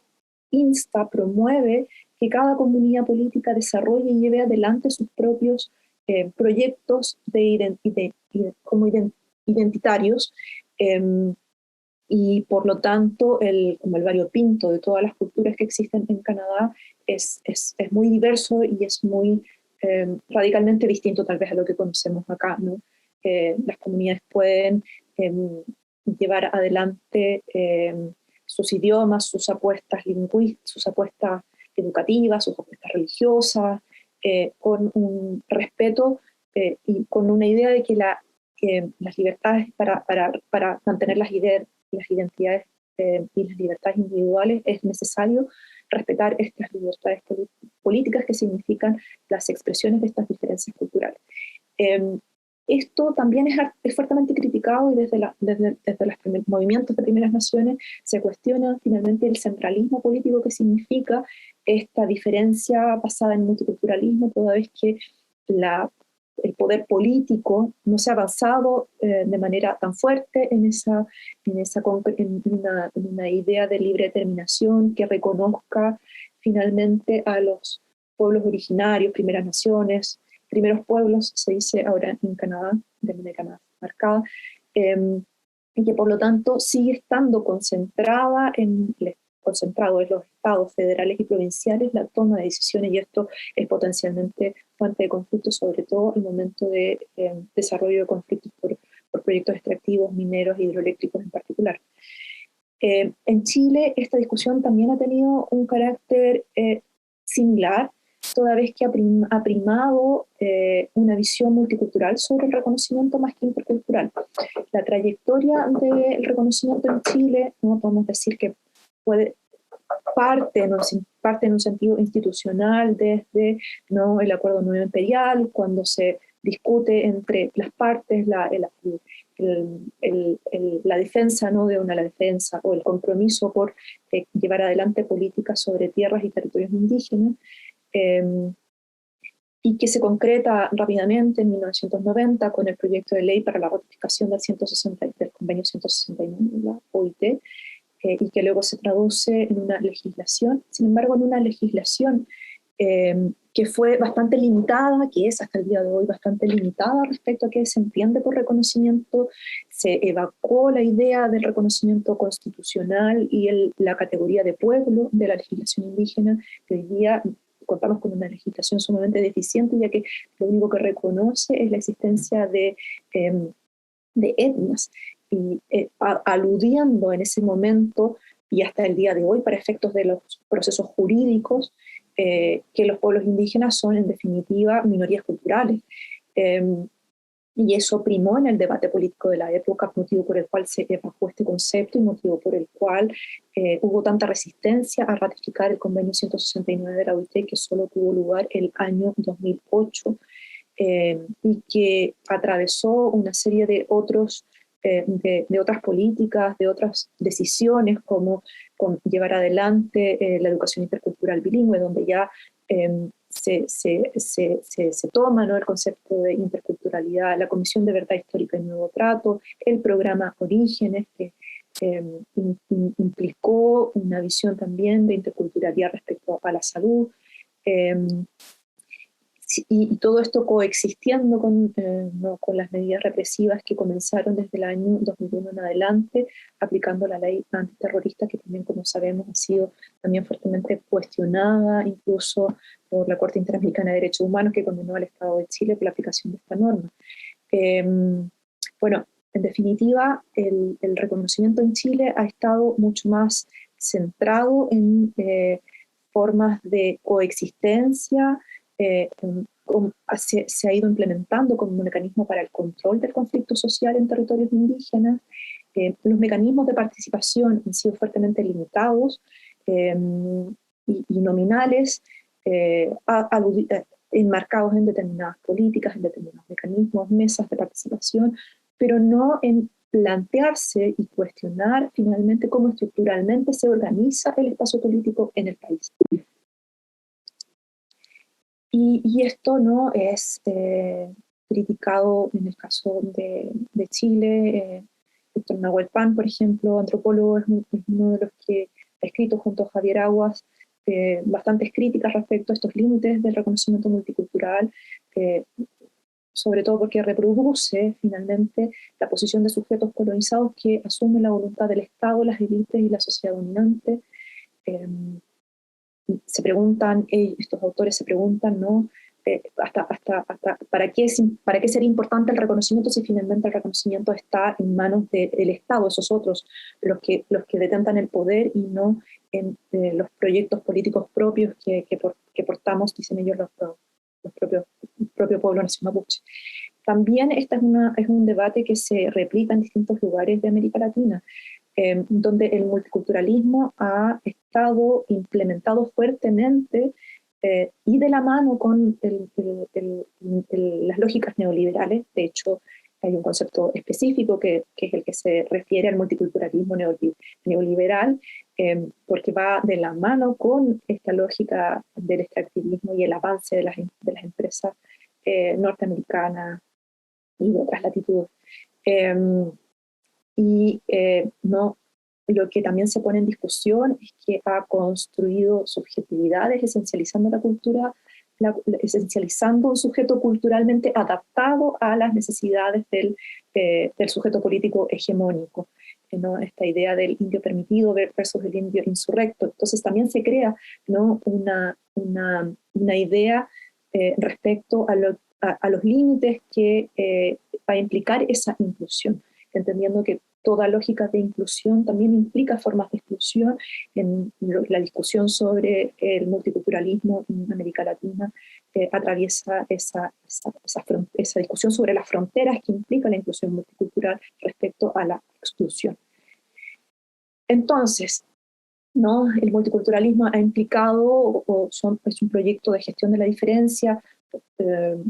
promueve que cada comunidad política desarrolle y lleve adelante sus propios proyectos como identitarios, y por lo tanto como el variopinto de todas las culturas que existen en Canadá es muy diverso y es muy radicalmente distinto tal vez a lo que conocemos acá, ¿no? Las comunidades pueden llevar adelante sus idiomas, sus apuestas lingüísticas, sus apuestas educativas, sus apuestas religiosas, con un respeto y con una idea de que las libertades, para mantener las identidades y las libertades individuales, es necesario respetar estas libertades políticas que significan las expresiones de estas diferencias culturales. Esto también es fuertemente criticado, y desde los movimientos de primeras naciones se cuestiona finalmente el centralismo político que significa esta diferencia basada en multiculturalismo, toda vez que el poder político no se ha avanzado de manera tan fuerte en una idea de libre determinación que reconozca finalmente a los pueblos originarios, primeras naciones, primeros pueblos, se dice ahora en Canadá de manera más marcada, y que por lo tanto sigue estando concentrado en los estados federales y provinciales la toma de decisiones, y esto es potencialmente fuente de conflictos, sobre todo en el momento de desarrollo de conflictos por proyectos extractivos, mineros, hidroeléctricos en particular. En Chile esta discusión también ha tenido un carácter similar, toda vez que ha primado una visión multicultural sobre el reconocimiento más que intercultural. La trayectoria del reconocimiento en Chile, no podemos decir que parte en un sentido institucional desde el Acuerdo Nuevo Imperial, cuando se discute entre las partes la defensa, la defensa o el compromiso por llevar adelante políticas sobre tierras y territorios indígenas, y que se concreta rápidamente en 1990 con el proyecto de ley para la ratificación del convenio 169 de la OIT, y que luego se traduce en una legislación. Sin embargo, en una legislación que fue bastante limitada, que es hasta el día de hoy bastante limitada respecto a qué se entiende por reconocimiento. Se evacuó la idea del reconocimiento constitucional y la categoría de pueblo de la legislación indígena, que hoy día contamos con una legislación sumamente deficiente, ya que lo único que reconoce es la existencia de etnias, y aludiendo en ese momento y hasta el día de hoy para efectos de los procesos jurídicos, que los pueblos indígenas son en definitiva minorías culturales. Y eso primó en el debate político de la época, motivo por el cual se evacuó este concepto y motivo por el cual hubo tanta resistencia a ratificar el convenio 169 de la OIT, que solo tuvo lugar el año 2008, y que atravesó una serie de otras políticas, de otras decisiones, como llevar adelante la educación intercultural bilingüe, donde ya se toma, ¿no?, el concepto de interculturalidad, la Comisión de Verdad Histórica y Nuevo Trato, el programa Orígenes, que implicó una visión también de interculturalidad respecto a la salud, y todo esto coexistiendo con las medidas represivas que comenzaron desde el año 2001 en adelante, aplicando la ley antiterrorista, que también, como sabemos, ha sido también fuertemente cuestionada, incluso por la Corte Interamericana de Derechos Humanos, que condenó al Estado de Chile por la aplicación de esta norma. Bueno, en definitiva, el reconocimiento en Chile ha estado mucho más centrado en formas de coexistencia. Se ha ido implementando como un mecanismo para el control del conflicto social en territorios indígenas. Los mecanismos de participación han sido fuertemente limitados y nominales, enmarcados en determinadas políticas, en determinados mecanismos, mesas de participación, pero no en plantearse y cuestionar finalmente cómo estructuralmente se organiza el espacio político en el país. Y esto no es criticado en el caso de Chile. Héctor Nahuel Pan, por ejemplo, antropólogo, es uno de los que ha escrito junto a Javier Aguas bastantes críticas respecto a estos límites del reconocimiento multicultural, sobre todo porque reproduce finalmente la posición de sujetos colonizados que asumen la voluntad del Estado, las élites y la sociedad dominante. Se preguntan, estos autores se preguntan, ¿no?, ¿para qué sería importante el reconocimiento si finalmente el reconocimiento está en manos del Estado, esos otros, los que detentan el poder, y no en los proyectos políticos propios que portamos, dicen ellos, el propio pueblo nación mapuche? También este es un debate que se replica en distintos lugares de América Latina, donde el multiculturalismo ha estado implementado fuertemente y de la mano con las lógicas neoliberales. De hecho, hay un concepto específico que es el que se refiere al multiculturalismo neoliberal, porque va de la mano con esta lógica del extractivismo y el avance de las empresas norteamericanas y de otras latitudes. No, lo que también se pone en discusión es que ha construido subjetividades, esencializando la cultura, esencializando un sujeto culturalmente adaptado a las necesidades del sujeto político hegemónico, ¿no? Esta idea del indio permitido versus el indio insurrecto. Entonces también se crea, ¿no?, una idea respecto a los límites que va a implicar esa inclusión, entendiendo que toda lógica de inclusión también implica formas de exclusión. En la discusión sobre el multiculturalismo en América Latina atraviesa esa discusión sobre las fronteras que implica la inclusión multicultural respecto a la exclusión. Entonces, ¿no?, el multiculturalismo ha implicado, es un proyecto de gestión de la diferencia que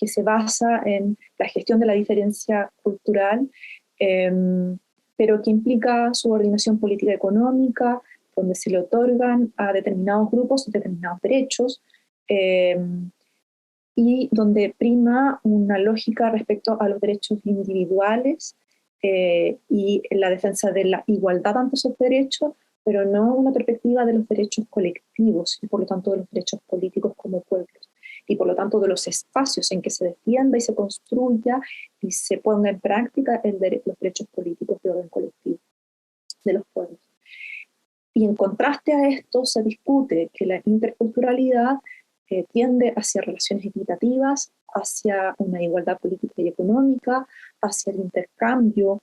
se basa en la gestión de la diferencia cultural, pero que implica subordinación política económica, donde se le otorgan a determinados grupos determinados derechos, y donde prima una lógica respecto a los derechos individuales y la defensa de la igualdad ante esos derechos, pero no una perspectiva de los derechos colectivos y por lo tanto de los derechos políticos como pueblos, y por lo tanto de los espacios en que se defienda y se construya y se ponga en práctica los derechos políticos de orden colectivo de los pueblos. Y en contraste a esto se discute que la interculturalidad tiende hacia relaciones equitativas, hacia una igualdad política y económica, hacia el intercambio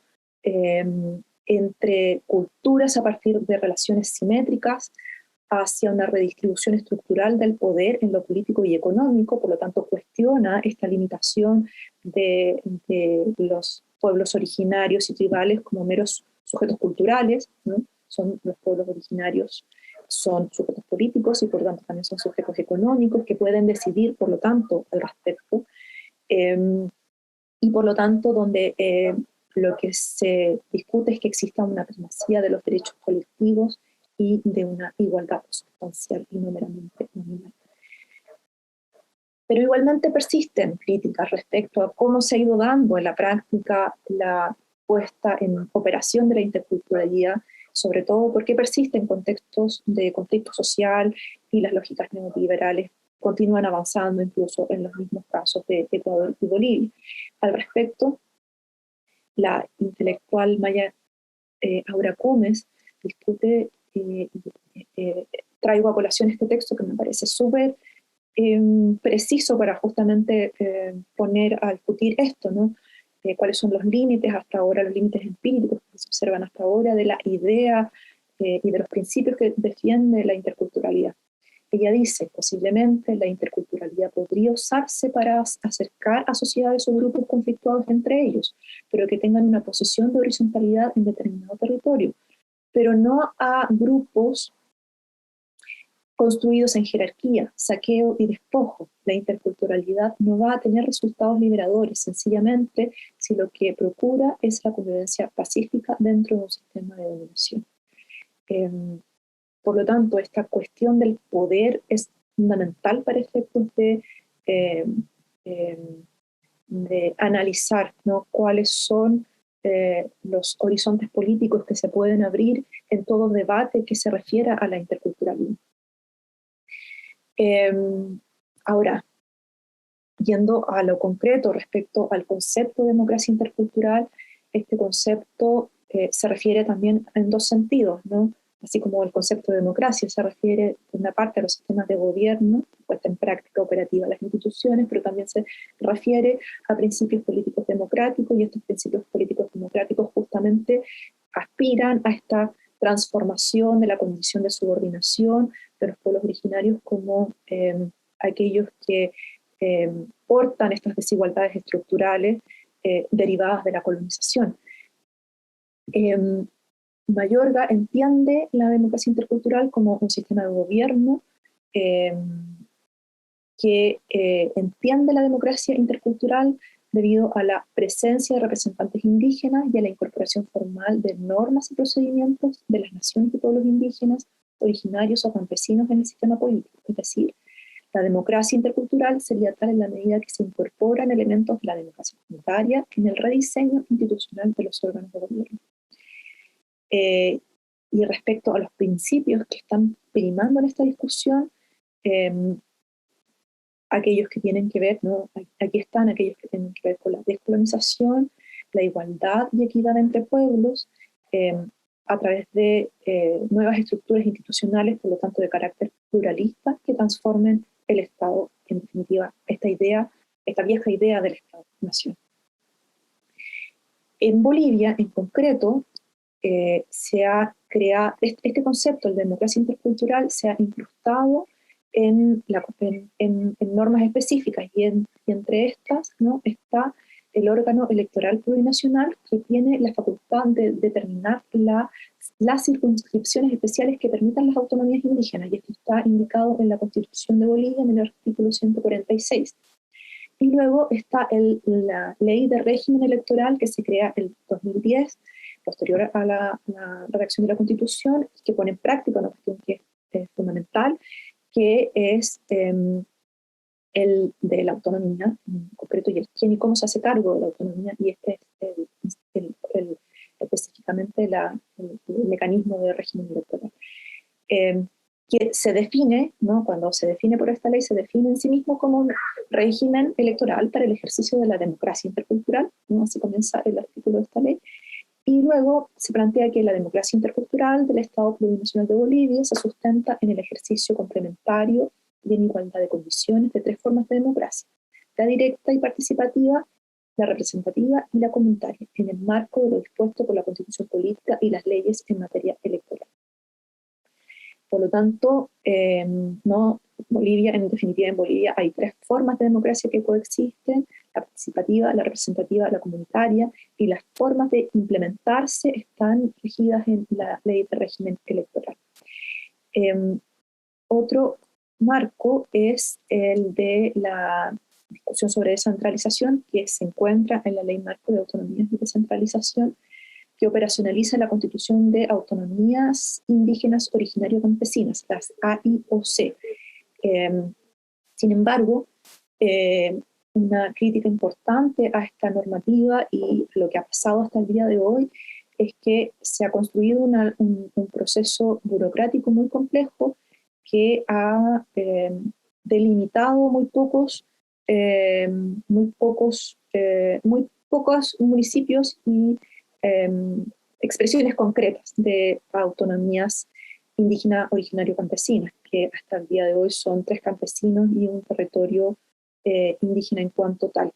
entre culturas a partir de relaciones simétricas, hacia una redistribución estructural del poder en lo político y económico, por lo tanto cuestiona esta limitación de los pueblos originarios y tribales como meros sujetos culturales, ¿no? Son los pueblos originarios, son sujetos políticos y por lo tanto también son sujetos económicos que pueden decidir, por lo tanto, al respecto. Y por lo tanto, donde lo que se discute es que exista una primacía de los derechos colectivos y de una igualdad sustancial y no meramente nominal. Pero igualmente persisten críticas respecto a cómo se ha ido dando en la práctica la puesta en operación de la interculturalidad, sobre todo porque persiste en contextos de conflicto social y las lógicas neoliberales continúan avanzando incluso en los mismos casos de Ecuador y Bolivia. Al respecto, la intelectual maya Aura Gómez discute, traigo a colación este texto que me parece súper preciso para justamente poner a discutir esto, ¿no? Cuáles son los límites hasta ahora, los límites empíricos que se observan hasta ahora de la idea y de los principios que defiende la interculturalidad. Ella dice, posiblemente la interculturalidad podría usarse para acercar a sociedades o grupos conflictuados entre ellos, pero que tengan una posición de horizontalidad en determinado territorio, pero no a grupos construidos en jerarquía, saqueo y despojo. La interculturalidad no va a tener resultados liberadores, sencillamente si lo que procura es la convivencia pacífica dentro de un sistema de dominación. Por lo tanto, esta cuestión del poder es fundamental para efectos de analizar, ¿no?, cuáles son los horizontes políticos que se pueden abrir en todo debate que se refiera a la interculturalidad. Ahora, yendo a lo concreto respecto al concepto de democracia intercultural, este concepto se refiere también en dos sentidos, ¿no? Así como el concepto de democracia se refiere, por una parte, a los sistemas de gobierno, puesta en práctica operativa a las instituciones, pero también se refiere a principios políticos democráticos, y estos principios políticos democráticos justamente aspiran a esta transformación de la condición de subordinación de los pueblos originarios como aquellos que portan estas desigualdades estructurales derivadas de la colonización. Mayorga entiende la democracia intercultural como un sistema de gobierno que entiende la democracia intercultural debido a la presencia de representantes indígenas y a la incorporación formal de normas y procedimientos de las naciones y pueblos indígenas, originarios o campesinos en el sistema político. Es decir, la democracia intercultural sería tal en la medida que se incorporan elementos de la democracia comunitaria en el rediseño institucional de los órganos de gobierno. Y respecto a los principios que están primando en esta discusión, aquellos que tienen que ver, ¿no?, aquí están aquellos que tienen que ver con la descolonización, la igualdad y equidad entre pueblos, a través de nuevas estructuras institucionales, por lo tanto de carácter pluralista, que transformen el Estado, en definitiva, esta vieja idea del Estado-nación. En Bolivia, en concreto, se ha creado, este concepto de democracia intercultural se ha incrustado en normas específicas, y entre estas, ¿no?, está el órgano electoral plurinacional, que tiene la facultad de determinar las circunscripciones especiales que permitan las autonomías indígenas, y esto está indicado en la Constitución de Bolivia en el artículo 146. Y luego está la Ley de Régimen Electoral, que se crea en 2010, posterior a la redacción de la Constitución, que pone en práctica una cuestión que es fundamental, que es el de la autonomía, en concreto, y el quién y cómo se hace cargo de la autonomía, y este es específicamente el mecanismo de régimen electoral. Que se define, ¿no? Cuando se define por esta ley, se define en sí mismo como un régimen electoral para el ejercicio de la democracia intercultural, ¿no? Así comienza el artículo de esta ley. Y luego se plantea que la democracia intercultural del Estado Plurinacional de Bolivia se sustenta en el ejercicio complementario y en igualdad de condiciones de tres formas de democracia: la directa y participativa, la representativa y la comunitaria, en el marco de lo dispuesto por la Constitución Política y las leyes en materia electoral. Por lo tanto, no, Bolivia, en definitiva, en Bolivia hay tres formas de democracia que coexisten: la participativa, la representativa, la comunitaria, y las formas de implementarse están regidas en la ley de régimen electoral. Otro marco es el de la discusión sobre descentralización, que se encuentra en la Ley Marco de Autonomías y Descentralización, que operacionaliza la constitución de autonomías indígenas originario-campesinas, las AIOC. Sin embargo, una crítica importante a esta normativa y lo que ha pasado hasta el día de hoy es que se ha construido un proceso burocrático muy complejo que ha delimitado muy pocos municipios y expresiones concretas de autonomías indígenas originario-campesinas, que hasta el día de hoy son 3 campesinos y un territorio indígena en cuanto tal.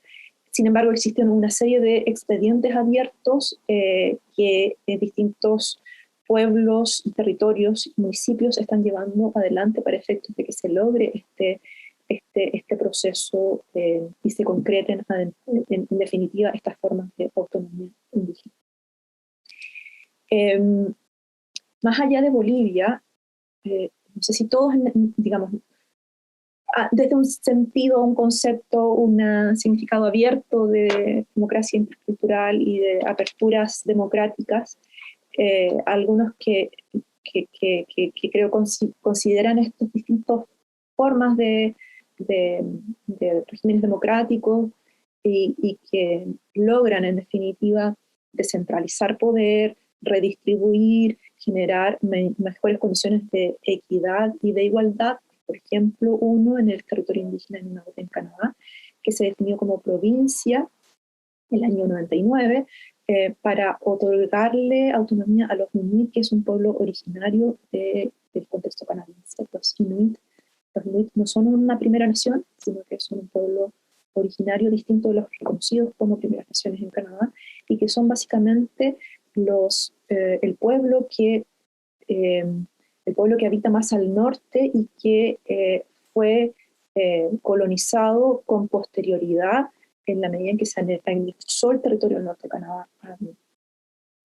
Sin embargo, existen una serie de expedientes abiertos que distintos pueblos, territorios y municipios están llevando adelante para efectos de que se logre este proceso y se concreten en definitiva estas formas de autonomía indígena. Más allá de Bolivia, no sé si todos, digamos, desde un sentido, un concepto, un significado abierto de democracia intercultural y de aperturas democráticas, algunos que creo consideran estas distintas formas de regímenes democráticos y que logran en definitiva descentralizar poder, redistribuir, generar mejores condiciones de equidad y de igualdad. Por ejemplo, uno en el territorio indígena de Nunavut, en Canadá, que se definió como provincia el año 99, para otorgarle autonomía a los Inuit, que es un pueblo originario del contexto canadiense. Los Inuit no son una primera nación, sino que son un pueblo originario distinto de los reconocidos como primeras naciones en Canadá, y que son básicamente el pueblo que habita más al norte y que fue colonizado con posterioridad en la medida en que se anexó el territorio del norte de Canadá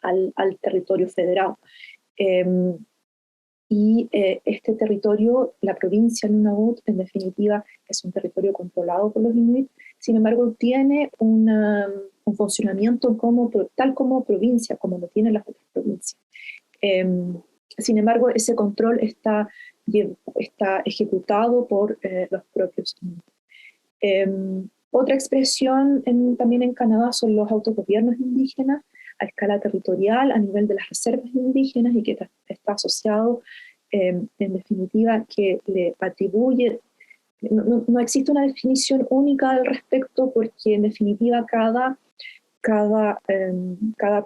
al territorio federal. Este territorio, la provincia de Nunavut, en definitiva, es un territorio controlado por los Inuit. Sin embargo, tiene un funcionamiento tal como provincia, como lo tienen las otras provincias. Sin embargo, ese control está ejecutado por los propios Inuit. Otra expresión también en Canadá son los autogobiernos indígenas a escala territorial, a nivel de las reservas indígenas, y que está asociado, en definitiva, que le atribuye. No existe una definición única al respecto, porque en definitiva cada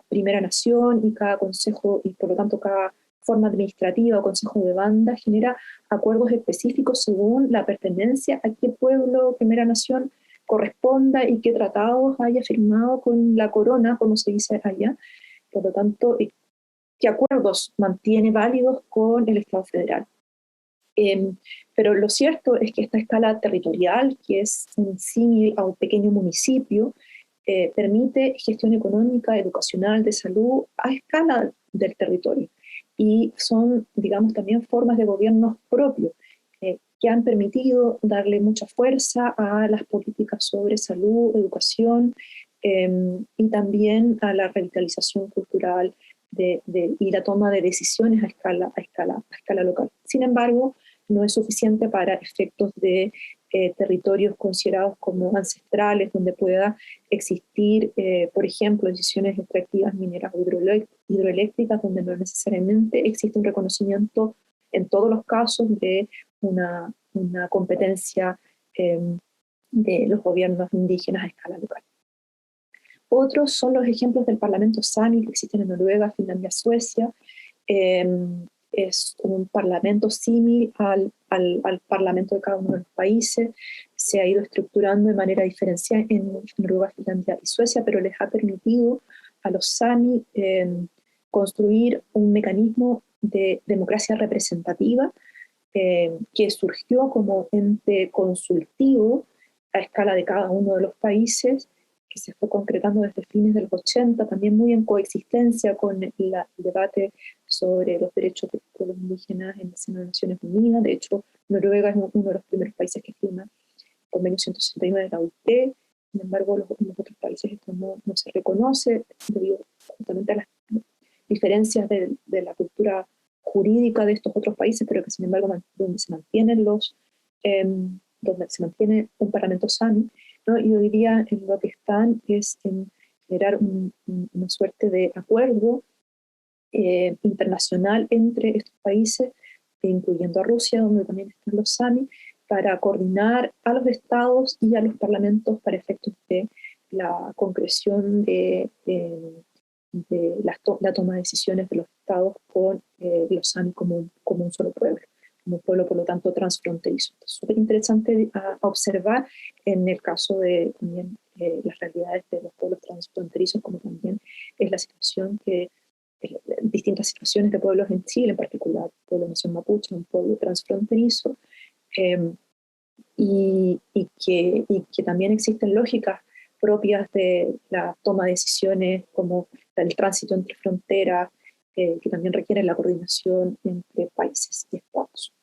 primera nación y cada consejo, y por lo tanto cada forma administrativa o consejo de banda, genera acuerdos específicos según la pertenencia a qué pueblo o primera nación corresponda y qué tratados haya firmado con la corona, como se dice allá. Por lo tanto, qué acuerdos mantiene válidos con el Estado federal. Pero lo cierto es que esta escala territorial, que es un símil a un pequeño municipio, permite gestión económica, educacional, de salud a escala del territorio. Y son, digamos, también formas de gobierno propios que han permitido darle mucha fuerza a las políticas sobre salud, educación y también a la revitalización cultural y la toma de decisiones a escala local. Sin embargo, no es suficiente para efectos de territorios considerados como ancestrales, donde pueda existir, por ejemplo, decisiones extractivas mineras o hidroeléctricas, donde no necesariamente existe un reconocimiento en todos los casos de una competencia de los gobiernos indígenas a escala local. Otros son los ejemplos del Parlamento Sámi que existen en Noruega, Finlandia, Suecia. Es un parlamento similar al parlamento de cada uno de los países. Se ha ido estructurando de manera diferenciada en Noruega, Finlandia y Suecia, pero les ha permitido a los Sámi construir un mecanismo de democracia representativa que surgió como ente consultivo a escala de cada uno de los países, que se fue concretando desde fines de los 80, también muy en coexistencia con el debate sobre los derechos de los pueblos indígenas en el seno de Naciones Unidas. De hecho, Noruega es uno de los primeros países que firma el convenio 169 de la OIT. Sin embargo, en los otros países esto no se reconoce debido justamente a las diferencias de la cultura jurídica de estos otros países, pero que sin embargo donde se mantiene un parlamento Sámi, ¿no? Y hoy día en lo que están es en generar una suerte de acuerdo internacional entre estos países, incluyendo a Rusia, donde también están los Sámi, para coordinar a los estados y a los parlamentos para efectos de la concreción de la toma de decisiones de los estados con los Sámi como un solo pueblo, como un pueblo por lo tanto transfronterizo. Es súper interesante a observar en el caso de también las realidades de los pueblos transfronterizos, como también es la situación que distintas situaciones de pueblos en Chile, en particular el pueblo de Nación Mapuche, un pueblo transfronterizo, y que también existen lógicas propias de la toma de decisiones, como el tránsito entre fronteras, que también requieren la coordinación entre países y estados.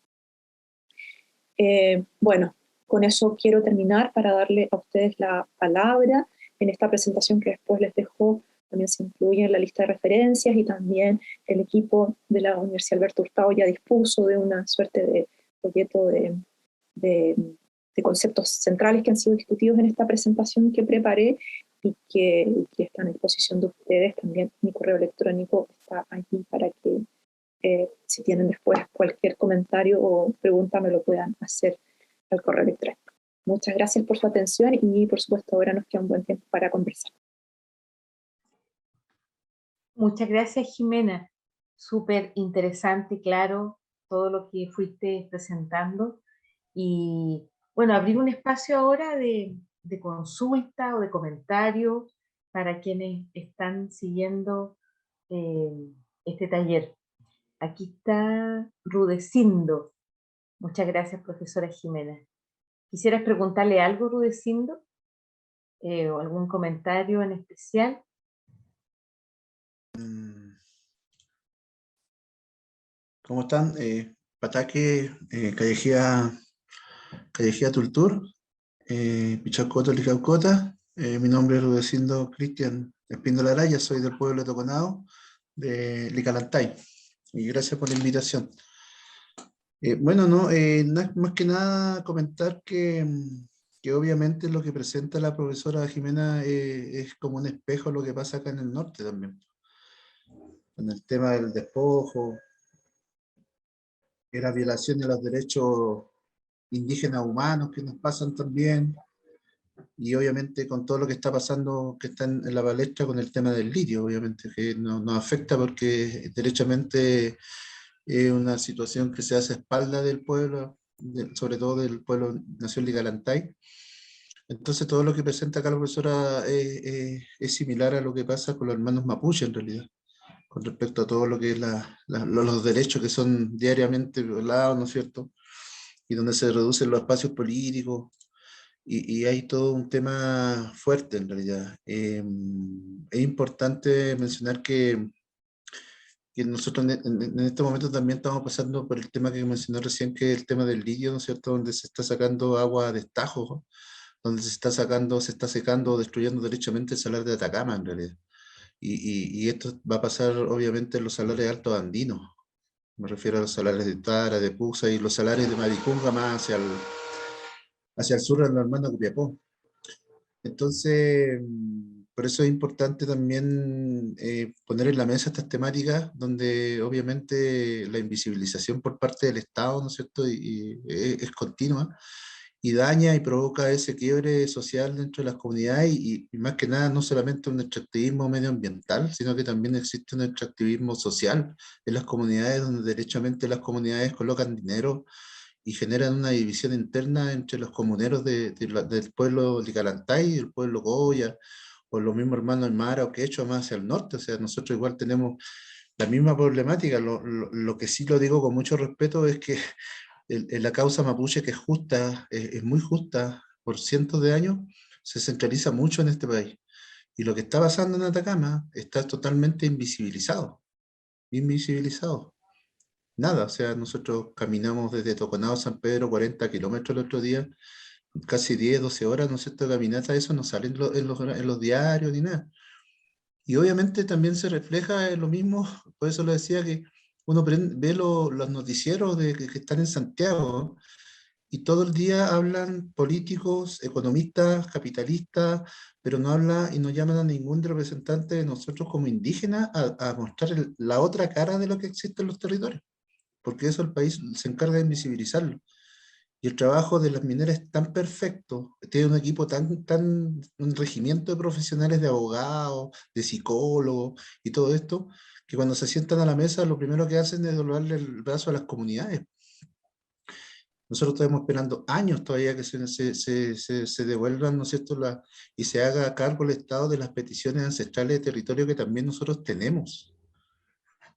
Bueno, con eso quiero terminar para darle a ustedes la palabra en esta presentación que después les dejo. También se incluye en la lista de referencias, y también el equipo de la Universidad Alberto Hurtado ya dispuso de una suerte de folleto de conceptos centrales que han sido discutidos en esta presentación que preparé y que están a disposición de ustedes. También mi correo electrónico está aquí para que si tienen después cualquier comentario o pregunta me lo puedan hacer al correo electrónico. Muchas gracias por su atención y por supuesto ahora nos queda un buen tiempo para conversar. Muchas gracias, Jimena. Súper interesante y claro todo lo que fuiste presentando. Y bueno, abrir un espacio ahora de consulta o de comentario para quienes están siguiendo este taller. Aquí está Rudecindo. Muchas gracias, profesora Jimena. ¿Quisieras preguntarle algo, Rudecindo? ¿O algún comentario en especial? ¿Cómo están? Pataque, Callejía Tultur, Pichacota, Licaucota. Mi nombre es Rudecindo Cristian Espíndola Araya, soy del pueblo de Toconao, de Licalantay. Y gracias por la invitación. Bueno, más que nada comentar que obviamente lo que presenta la profesora Jimena es como un espejo de lo que pasa acá en el norte también. En el tema del despojo, la violación de los derechos indígenas humanos que nos pasan también, y obviamente con todo lo que está pasando, que está en la palestra con el tema del litio, obviamente, que nos afecta porque derechamente es una situación que se hace a espalda del pueblo, sobre todo del pueblo Nación Licalantay. Entonces todo lo que presenta acá la profesora es similar a lo que pasa con los hermanos mapuche en realidad, con respecto a todo lo que es los derechos que son diariamente violados, ¿no es cierto? Y donde se reducen los espacios políticos, y hay todo un tema fuerte en realidad. Es importante mencionar que nosotros en este momento también estamos pasando por el tema que mencioné recién, que es el tema del litio, ¿no es cierto? Donde se está sacando agua a destajo, ¿no? Donde se está secando o destruyendo derechamente el salar de Atacama en realidad. y esto va a pasar obviamente en los salarios altos andinos. Me refiero a los salarios de Tara, de Puxa y los salarios de Maricunga más hacia el sur, en la hermana Copiapó. Entonces, por eso es importante también poner en la mesa estas temáticas donde obviamente la invisibilización por parte del Estado, ¿no es cierto?, y es continua y daña y provoca ese quiebre social dentro de las comunidades y más que nada no solamente un extractivismo medioambiental, sino que también existe un extractivismo social en las comunidades donde derechamente las comunidades colocan dinero y generan una división interna entre los comuneros del pueblo Licalantay y el pueblo Goya, o los mismos hermanos Aymara o Quechua más hacia el norte. O sea, nosotros igual tenemos la misma problemática. Lo que sí lo digo con mucho respeto es que la causa mapuche, que es justa, es muy justa por cientos de años, se centraliza mucho en este país. Y lo que está pasando en Atacama está totalmente invisibilizado. Invisibilizado. Nada, o sea, nosotros caminamos desde Toconao a San Pedro 40 kilómetros el otro día, casi 10, 12 horas, ¿no es cierto? Caminata, eso no sale en los diarios ni nada. Y obviamente también se refleja en lo mismo, por eso lo decía que uno ve los noticieros que están en Santiago y todo el día hablan políticos, economistas, capitalistas, pero no habla y no llaman a ningún representante de nosotros como indígenas a mostrar la otra cara de lo que existe en los territorios, porque eso el país se encarga de invisibilizarlo. Y el trabajo de las mineras es tan perfecto, tiene un equipo un regimiento de profesionales, de abogados, de psicólogos y todo esto, que cuando se sientan a la mesa lo primero que hacen es doblarle el brazo a las comunidades. Nosotros estamos esperando años todavía que se devuelvan, ¿no es cierto?, y se haga cargo el Estado de las peticiones ancestrales de territorio que también nosotros tenemos.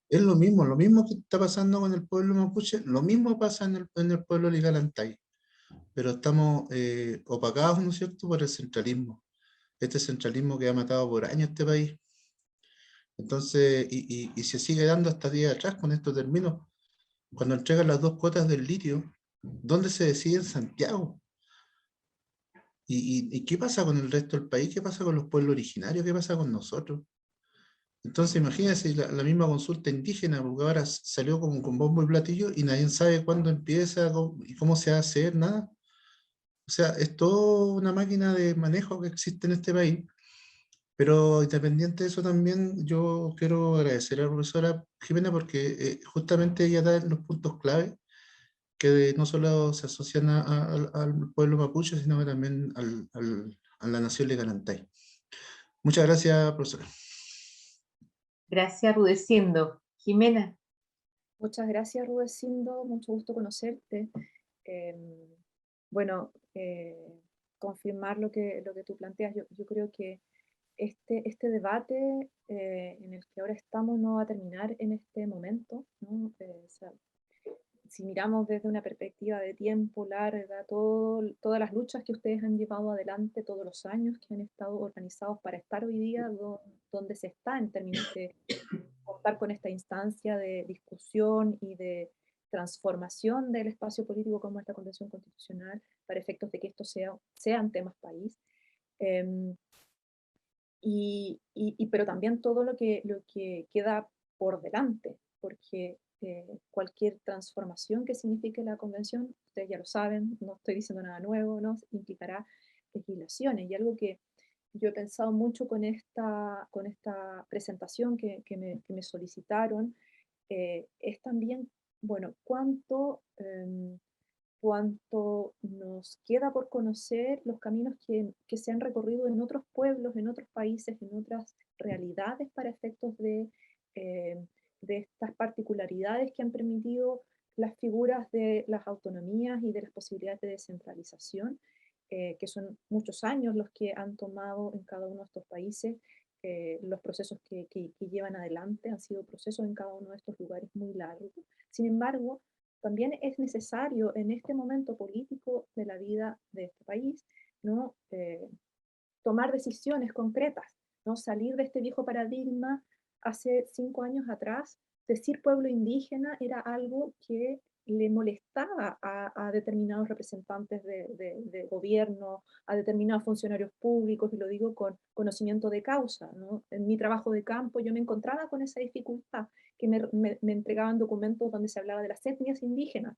Es lo mismo que está pasando con el pueblo mapuche, lo mismo pasa en el pueblo Licalantay, pero estamos opacados, ¿no es cierto?, por el centralismo. Este centralismo que ha matado por años este país. Entonces, y se sigue dando hasta días atrás, con esto termino, cuando entregan las 2 cuotas del litio, ¿dónde se decide? En Santiago. ¿Y qué pasa con el resto del país? ¿Qué pasa con los pueblos originarios? ¿Qué pasa con nosotros? Entonces, imagínense la misma consulta indígena, porque ahora salió como con bombo y platillo y nadie sabe cuándo empieza y cómo se va a hacer, nada. O sea, es toda una máquina de manejo que existe en este país. Pero independiente de eso también, yo quiero agradecer a la profesora Jimena porque justamente ella da los puntos clave que no solo se asocian al pueblo mapuche, sino que también a la nación Licalantay. Muchas gracias, profesora. Gracias, Rudecindo. Jimena. Muchas gracias, Rudecindo, mucho gusto conocerte. Bueno, confirmar lo que tú planteas, yo creo que este debate en el que ahora estamos no va a terminar en este momento, ¿no? O sea, si miramos desde una perspectiva de tiempo larga, todas las luchas que ustedes han llevado adelante, todos los años que han estado organizados para estar hoy día donde se está en términos de contar con esta instancia de discusión y de transformación del espacio político como esta Convención Constitucional para efectos de que estos sean temas país. Pero también todo lo que queda por delante, porque cualquier transformación que signifique la convención, ustedes ya lo saben, no estoy diciendo nada nuevo, ¿no? Implicará legislaciones, y algo que yo he pensado mucho con esta presentación que me solicitaron, es también, bueno, cuánto nos queda por conocer los caminos que se han recorrido en otros pueblos, en otros países, en otras realidades para efectos de estas particularidades que han permitido las figuras de las autonomías y de las posibilidades de descentralización, que son muchos años los que han tomado en cada uno de estos países. Los procesos que llevan adelante han sido procesos en cada uno de estos lugares muy largos. Sin embargo, también es necesario en este momento político de la vida de este país, ¿no? Tomar decisiones concretas, ¿no? Salir de este viejo paradigma. Hace 5 años atrás, decir pueblo indígena era algo que le molestaba a determinados representantes de gobierno, a determinados funcionarios públicos, y lo digo con conocimiento de causa, ¿no? En mi trabajo de campo yo me encontraba con esa dificultad, que me entregaban documentos donde se hablaba de las etnias indígenas,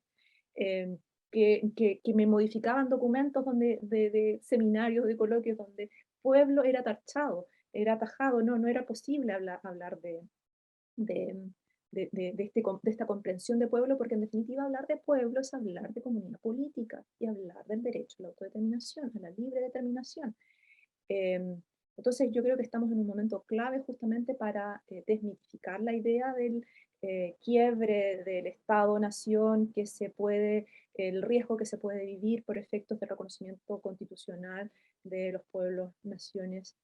eh, que me modificaban documentos de seminarios, de coloquios, donde pueblo era tachado, era atajado, no era posible hablar de, de esta comprensión de pueblo, porque en definitiva hablar de pueblo es hablar de comunidad política y hablar del derecho a la autodeterminación, a la libre determinación. Entonces yo creo que estamos en un momento clave justamente para desmitificar la idea del quiebre del Estado-nación, que se puede, el riesgo que se puede vivir por efectos del reconocimiento constitucional de los pueblos, naciones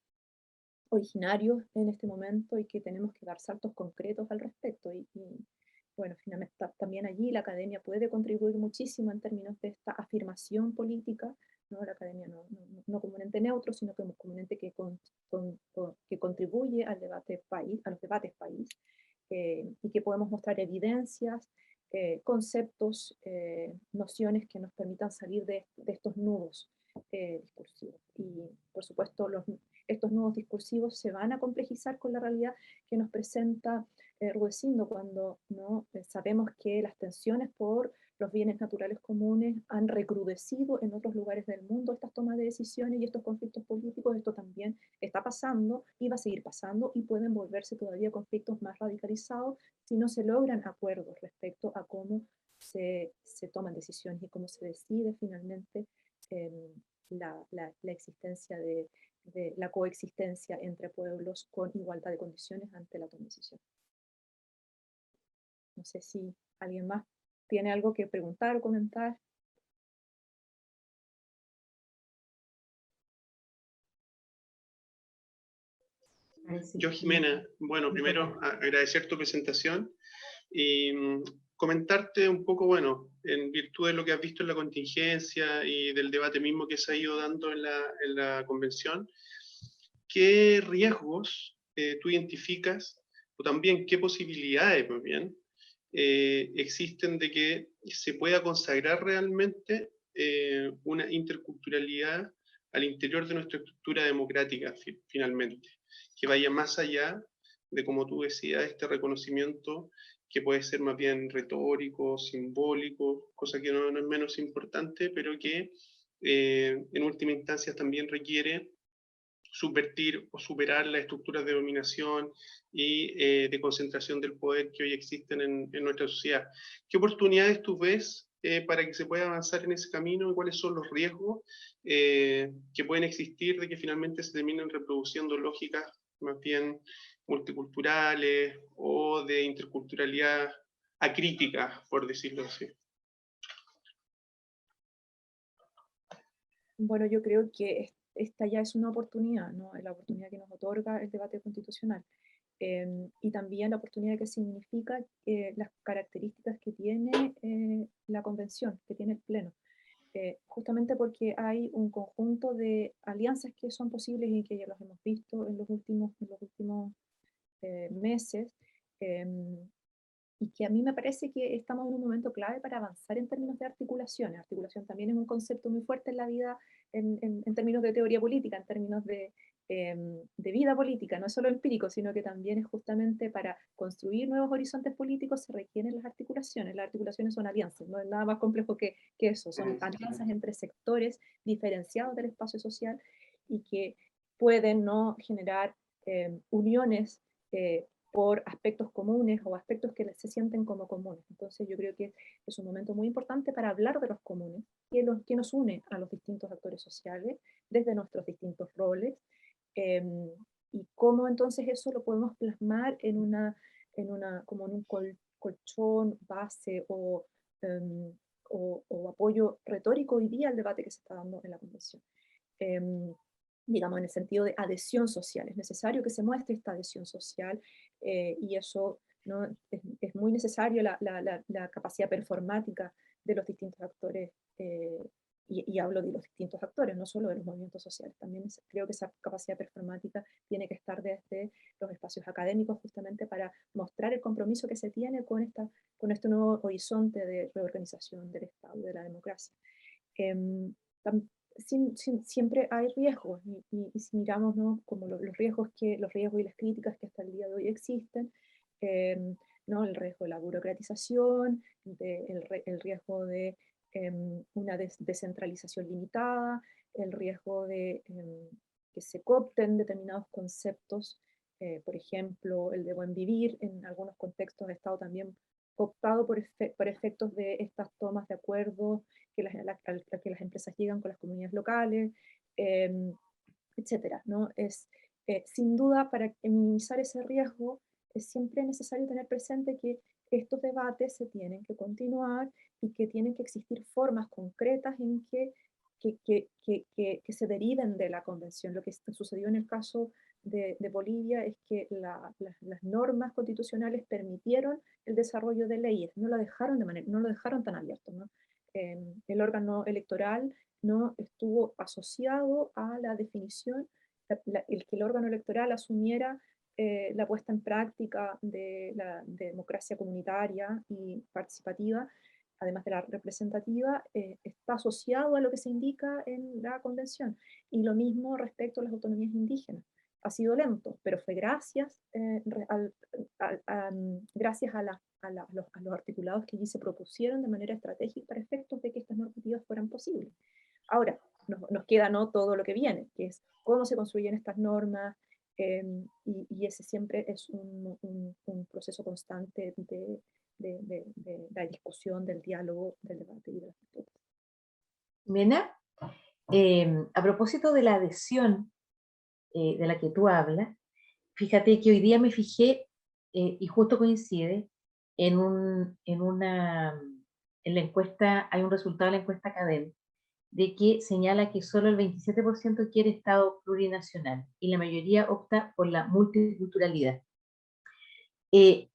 originarios en este momento, y que tenemos que dar saltos concretos al respecto. Bueno, finalmente también allí la academia puede contribuir muchísimo en términos de esta afirmación política, ¿no? La academia no como un ente neutro, sino como un ente que contribuye al debate país, a los debates país, y que podemos mostrar evidencias, conceptos, nociones que nos permitan salir de estos nudos discursivos. Y por supuesto estos nudos discursivos se van a complejizar con la realidad que nos presenta Rudecindo, cuando ¿no? Sabemos que las tensiones por los bienes naturales comunes han recrudecido en otros lugares del mundo estas tomas de decisiones y estos conflictos políticos. Esto también está pasando y va a seguir pasando, y pueden volverse todavía conflictos más radicalizados si no se logran acuerdos respecto a cómo se toman decisiones y cómo se decide finalmente la existencia de la coexistencia entre pueblos con igualdad de condiciones ante la toma de decisiones. No sé si alguien más tiene algo que preguntar o comentar. Yo, Jimena, bueno, primero agradecer tu presentación y comentarte un poco, bueno, en virtud de lo que has visto en la contingencia y del debate mismo que se ha ido dando en la convención, ¿qué riesgos tú identificas, o también qué posibilidades, más bien, existen de que se pueda consagrar realmente una interculturalidad al interior de nuestra estructura democrática, finalmente, que vaya más allá de, como tú decías, este reconocimiento que puede ser más bien retórico, simbólico, cosa que no es menos importante, pero que en última instancia también requiere subvertir o superar las estructuras de dominación y de concentración del poder que hoy existen en nuestra sociedad. ¿Qué oportunidades tú ves para que se pueda avanzar en ese camino, y cuáles son los riesgos que pueden existir de que finalmente se terminen reproduciendo lógicas más bien multiculturales o de interculturalidad acrítica, por decirlo así? Bueno, yo creo que esta ya es una oportunidad, ¿no? La oportunidad que nos otorga el debate constitucional. Y también la oportunidad que significa las características que tiene la convención, que tiene el Pleno. Justamente porque hay un conjunto de alianzas que son posibles y que ya los hemos visto en los últimos meses, y que a mí me parece que estamos en un momento clave para avanzar en términos de articulación. Articulación también es un concepto muy fuerte en la vida, en términos de teoría política, en términos de vida política, no es solo empírico, sino que también es justamente para construir nuevos horizontes políticos se requieren las articulaciones. Las articulaciones son alianzas, no es nada más complejo que eso, son alianzas entre sectores diferenciados del espacio social y que pueden no generar uniones por aspectos comunes o aspectos que se sienten como comunes. Entonces yo creo que es un momento muy importante para hablar de los comunes, que nos une a los distintos actores sociales desde nuestros distintos roles, y cómo entonces eso lo podemos plasmar como en un colchón, base o apoyo retórico hoy día al debate que se está dando en la convención. Digamos, en el sentido de adhesión social. Es necesario que se muestre esta adhesión social, y eso, ¿no? Es muy necesario la capacidad performática de los distintos actores, y hablo de los distintos actores, no solo de los movimientos sociales. También creo que esa capacidad performática tiene que estar desde los espacios académicos, justamente para mostrar el compromiso que se tiene con esta nuevo horizonte de reorganización del Estado y de la democracia. Siempre hay riesgos, y si miramos, ¿no?, como los riesgos y las críticas que hasta el día de hoy existen, ¿no?, el riesgo de la burocratización, el riesgo de una descentralización limitada, el riesgo de que se coopten determinados conceptos, por ejemplo, el de buen vivir, en algunos contextos ha estado también cooptado por efectos de estas tomas de acuerdo que a que las empresas llegan con las comunidades locales, etcétera, ¿no? Sin duda, para minimizar ese riesgo, es siempre necesario tener presente que estos debates se tienen que continuar y que tienen que existir formas concretas en que se deriven de la convención. Lo que sucedió en el caso de Bolivia es que las normas constitucionales permitieron el desarrollo de leyes, no lo dejaron tan abierto, ¿no? El órgano electoral no estuvo asociado a la definición, el que el órgano electoral asumiera la puesta en práctica de la democracia comunitaria y participativa, además de la representativa, está asociado a lo que se indica en la convención. Y lo mismo respecto a las autonomías indígenas. Ha sido lento, pero fue gracias, gracias a los articulados que allí se propusieron de manera estratégica para efectos de que estas normativas fueran posibles. Ahora, nos queda, ¿no?, todo lo que viene, que es cómo se construyen estas normas, y ese siempre es un proceso constante de la discusión, del diálogo, del debate y de las respuestas. Mena, a propósito de la adhesión de la que tú hablas, fíjate que hoy día me fijé, y justo coincide, en la encuesta, hay un resultado de la encuesta Academ, de que señala que solo el 27% quiere Estado plurinacional y la mayoría opta por la multiculturalidad. Y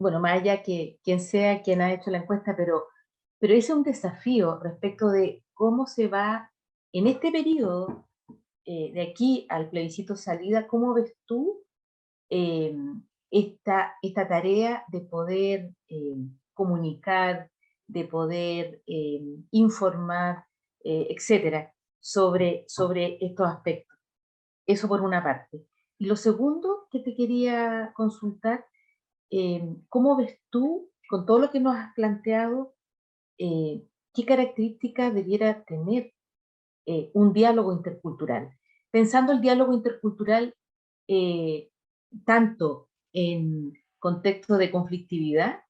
bueno, más allá que quien sea quien ha hecho la encuesta, pero ese es un desafío respecto de cómo se va, en este periodo, de aquí al plebiscito salida, ¿cómo ves tú esta tarea de poder comunicar, de poder informar, etcétera, sobre estos aspectos? Eso por una parte. Y lo segundo que te quería consultar, ¿cómo ves tú, con todo lo que nos has planteado, qué características debiera tener un diálogo intercultural? Pensando el diálogo intercultural tanto en contexto de conflictividad,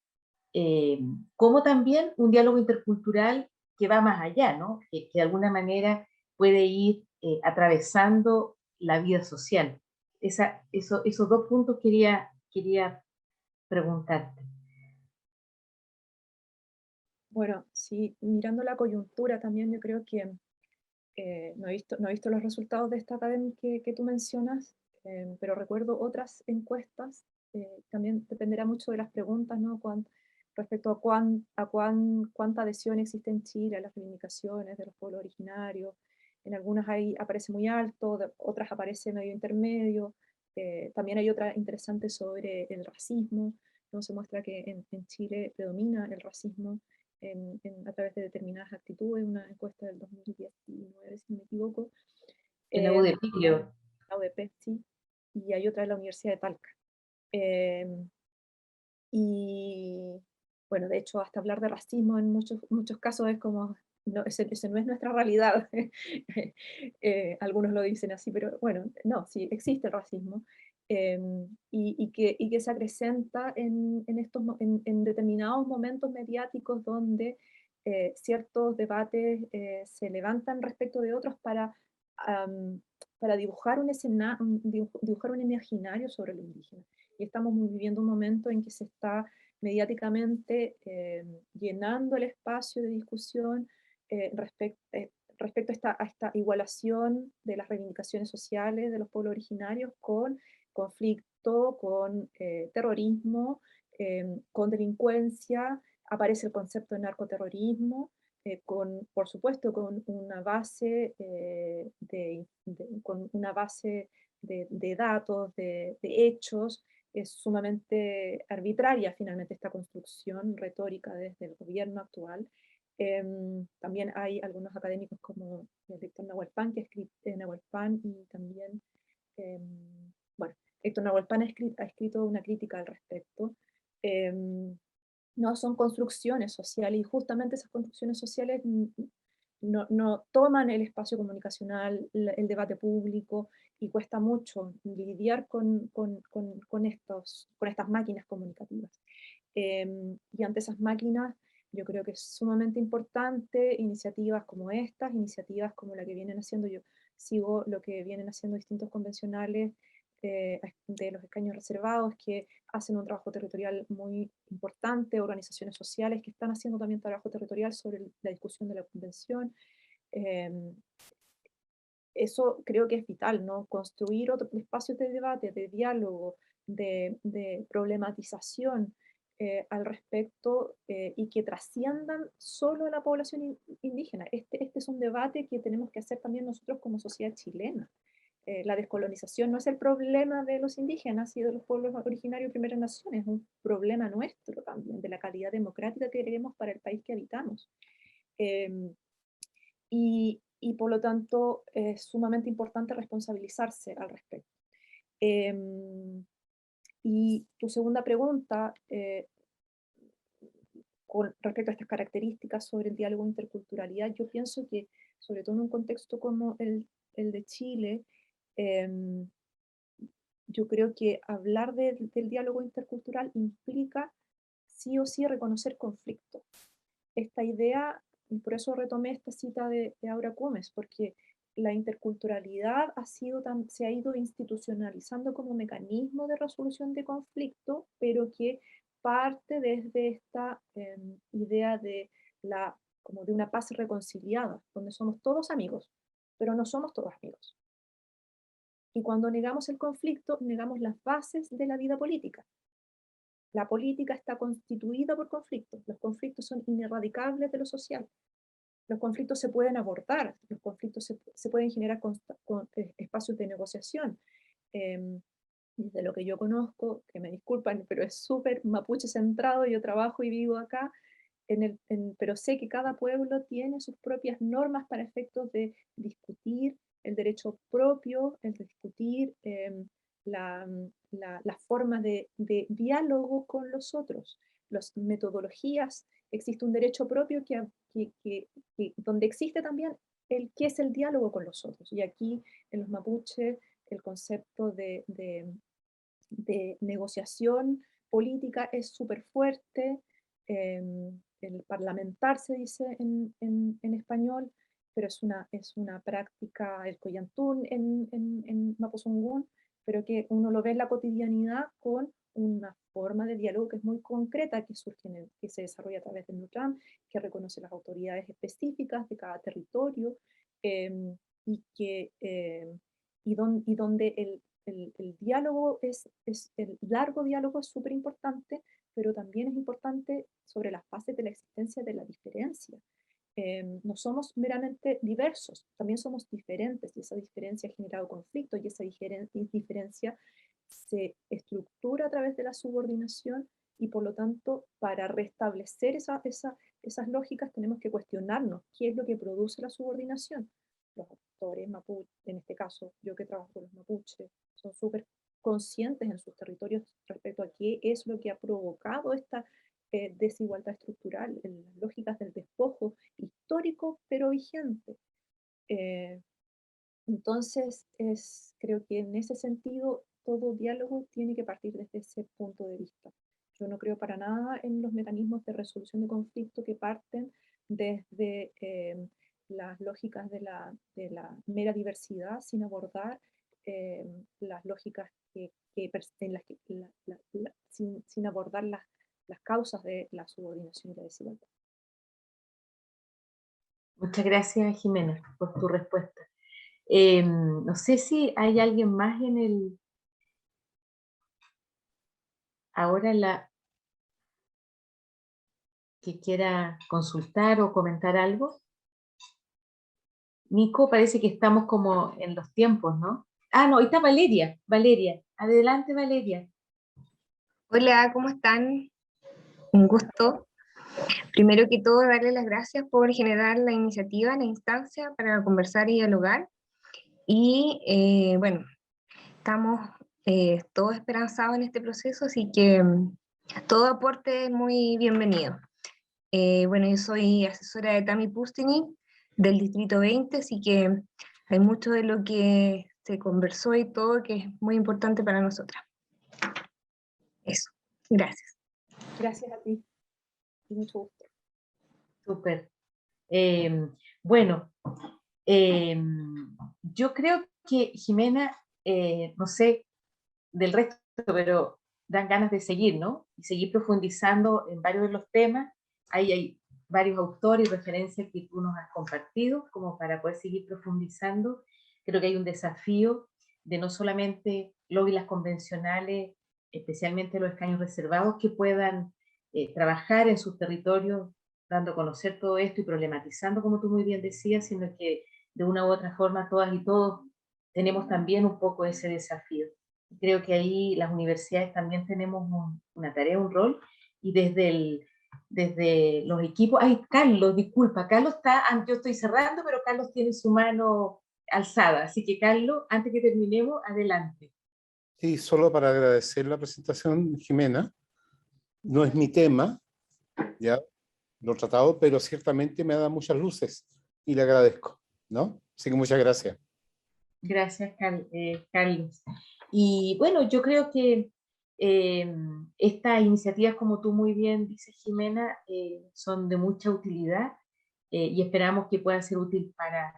como también un diálogo intercultural que va más allá, ¿no? Que de alguna manera puede ir atravesando la vida social. Esos dos puntos quería preguntarte. Bueno, sí, mirando la coyuntura también, yo creo que no he visto los resultados de esta academia que tú mencionas, pero recuerdo otras encuestas, también dependerá mucho de las preguntas, ¿no? Respecto a cuánta adhesión existe en Chile a las reivindicaciones de los pueblos originarios. En algunas aparece muy alto, otras aparece medio intermedio. También hay otra interesante sobre el racismo, ¿no? Se muestra que en Chile predomina el racismo a través de determinadas actitudes, una encuesta del 2019, si no me equivoco. En la UDP, creo. La UDP, sí. Y hay otra en la Universidad de Talca. Y bueno, de hecho, hasta hablar de racismo en muchos casos es como, no, ese no es nuestra realidad. Algunos lo dicen así, pero bueno, no, sí, existe el racismo. Y que se acrecenta en determinados momentos mediáticos donde ciertos debates se levantan respecto de otros para dibujar dibujar un imaginario sobre lo indígena. Y estamos viviendo un momento en que se está mediáticamente llenando el espacio de discusión respecto a esta igualación de las reivindicaciones sociales de los pueblos originarios con conflicto, con terrorismo, con delincuencia. Aparece el concepto de narcoterrorismo, por supuesto, con una base con una base de datos, de hechos, es sumamente arbitraria finalmente esta construcción retórica desde el gobierno actual. También hay algunos académicos como Héctor Nahuelpan, Nahuelpan y también, bueno, Héctor Nahuelpan ha escrito una crítica al respecto. No son construcciones sociales, y justamente esas construcciones sociales no toman el espacio comunicacional, el debate público, y cuesta mucho lidiar con estas máquinas comunicativas. Y ante esas máquinas, yo creo que es sumamente importante iniciativas como estas, iniciativas como la que vienen haciendo, yo sigo lo que vienen haciendo distintos convencionales de los escaños reservados, que hacen un trabajo territorial muy importante, organizaciones sociales que están haciendo también trabajo territorial sobre la discusión de la convención. Eso creo que es vital, ¿no? Construir otros espacios de debate, de diálogo, de problematización al respecto, y que trasciendan solo a la población indígena. Este es un debate que tenemos que hacer también nosotros como sociedad chilena. La descolonización no es el problema de los indígenas y de los pueblos originarios de primeras naciones, es un problema nuestro también, de la calidad democrática que queremos para el país que habitamos. Y por lo tanto es sumamente importante responsabilizarse al respecto. Y tu segunda pregunta, con respecto a estas características sobre el diálogo de interculturalidad, yo pienso que, sobre todo en un contexto como el de Chile, yo creo que hablar del diálogo intercultural implica sí o sí reconocer conflicto. Esta idea, y por eso retomé esta cita de Aura Gómez, porque la interculturalidad se ha ido institucionalizando como mecanismo de resolución de conflicto, pero que parte desde esta idea como de una paz reconciliada, donde somos todos amigos, pero no somos todos amigos. Y cuando negamos el conflicto, negamos las bases de la vida política. La política está constituida por conflictos. Los conflictos son inerradicables de lo social. Los conflictos se pueden abordar, los conflictos se pueden generar con espacios de negociación. Desde lo que yo conozco, que me disculpan, pero es súper mapuche centrado, yo trabajo y vivo acá, pero sé que cada pueblo tiene sus propias normas para efectos de discutir el derecho propio, el discutir las formas de diálogo con los otros, las metodologías. Existe un derecho propio donde existe también qué es el diálogo con los otros. Y aquí en los mapuches el concepto de negociación política es súper fuerte. El parlamentar se dice en español, pero es una práctica, el coyantún en Mapuzungún, pero que uno lo ve en la cotidianidad con una forma de diálogo que es muy concreta, que que se desarrolla a través del NUTRAM, que reconoce las autoridades específicas de cada territorio, y donde el diálogo el largo diálogo es súper importante, pero también es importante sobre las bases de la existencia de la diferencia. No somos meramente diversos, también somos diferentes, y esa diferencia ha generado conflicto, y esa diferencia se estructura a través de la subordinación, y por lo tanto, para restablecer esas lógicas tenemos que cuestionarnos qué es lo que produce la subordinación. Los autores mapuche, en este caso yo que trabajo con los mapuches, son súper conscientes en sus territorios respecto a qué es lo que ha provocado esta desigualdad estructural, en las lógicas del despojo histórico pero vigente. Entonces, creo que en ese sentido todo diálogo tiene que partir desde ese punto de vista. Yo no creo para nada en los mecanismos de resolución de conflicto que parten desde las lógicas de la mera diversidad, sin abordar las lógicas sin abordar las causas de la subordinación y la desigualdad. Muchas gracias, Jimena, por tu respuesta. No sé si hay alguien más ahora que quiera consultar o comentar algo. Nico, parece que estamos como en los tiempos, ¿no? Ah, no, ahí está Valeria. Valeria, adelante, Valeria. Hola, ¿cómo están? Un gusto. Primero que todo, darle las gracias por generar la iniciativa, la instancia para conversar y dialogar. Y bueno, estamos todos esperanzados en este proceso, así que todo aporte es muy bienvenido. Bueno, yo soy asesora de Tami Pustini del Distrito 20, así que hay mucho de lo que se conversó y todo que es muy importante para nosotras. Eso, gracias. Gracias a ti. Y mucho gusto. Súper. Bueno, yo creo que Jimena, no sé del resto, pero dan ganas de seguir, ¿no? Y seguir profundizando en varios de los temas. Ahí hay varios autores y referencias que tú nos has compartido, como para poder seguir profundizando. Creo que hay un desafío de no solamente los y las convencionales, especialmente los escaños reservados, que puedan trabajar en sus territorios, dando a conocer todo esto y problematizando, como tú muy bien decías, sino que de una u otra forma todas y todos tenemos también un poco ese desafío. Creo que ahí las universidades también tenemos una tarea, un rol, y desde los equipos, ay, Carlos, disculpa, Carlos está, yo estoy cerrando, pero Carlos tiene su mano alzada, así que Carlos, antes que terminemos, adelante. Sí, solo para agradecer la presentación, Jimena. No es mi tema, ya lo he tratado, pero ciertamente me ha dado muchas luces y le agradezco, ¿no? Así que muchas gracias. Gracias, Carlos. Y bueno, yo creo que estas iniciativas, como tú muy bien dices, Jimena, son de mucha utilidad y esperamos que puedan ser útil para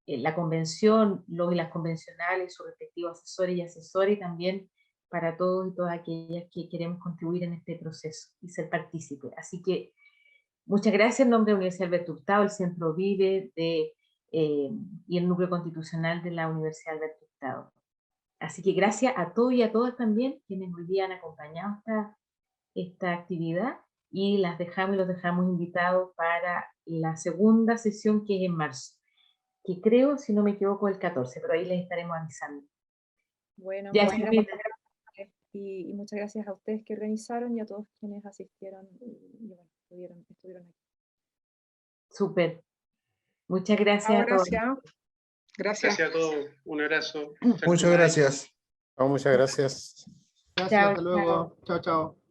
la convención, los y las convencionales, sus respectivos asesores y asesoras, y también para todos y todas aquellas que queremos contribuir en este proceso y ser partícipes. Así que muchas gracias en nombre de la Universidad Alberto Hurtado, el Centro Vive y el Núcleo Constitucional de la Universidad Alberto Hurtado. Así que gracias a todos y a todas también quienes hoy día han acompañado esta actividad, y los dejamos invitados para la segunda sesión, que es en marzo, que creo, si no me equivoco, el 14, pero ahí les estaremos avisando. Bueno, Ya, muchas Jimena. gracias. Y muchas gracias a ustedes que organizaron y a todos quienes asistieron y bueno, estuvieron aquí. Súper. Muchas gracias a todos. Gracias. Gracias a todos. Un abrazo. Muchas gracias. Muchas gracias. Gracias, Chao, hasta luego. Chao, chao.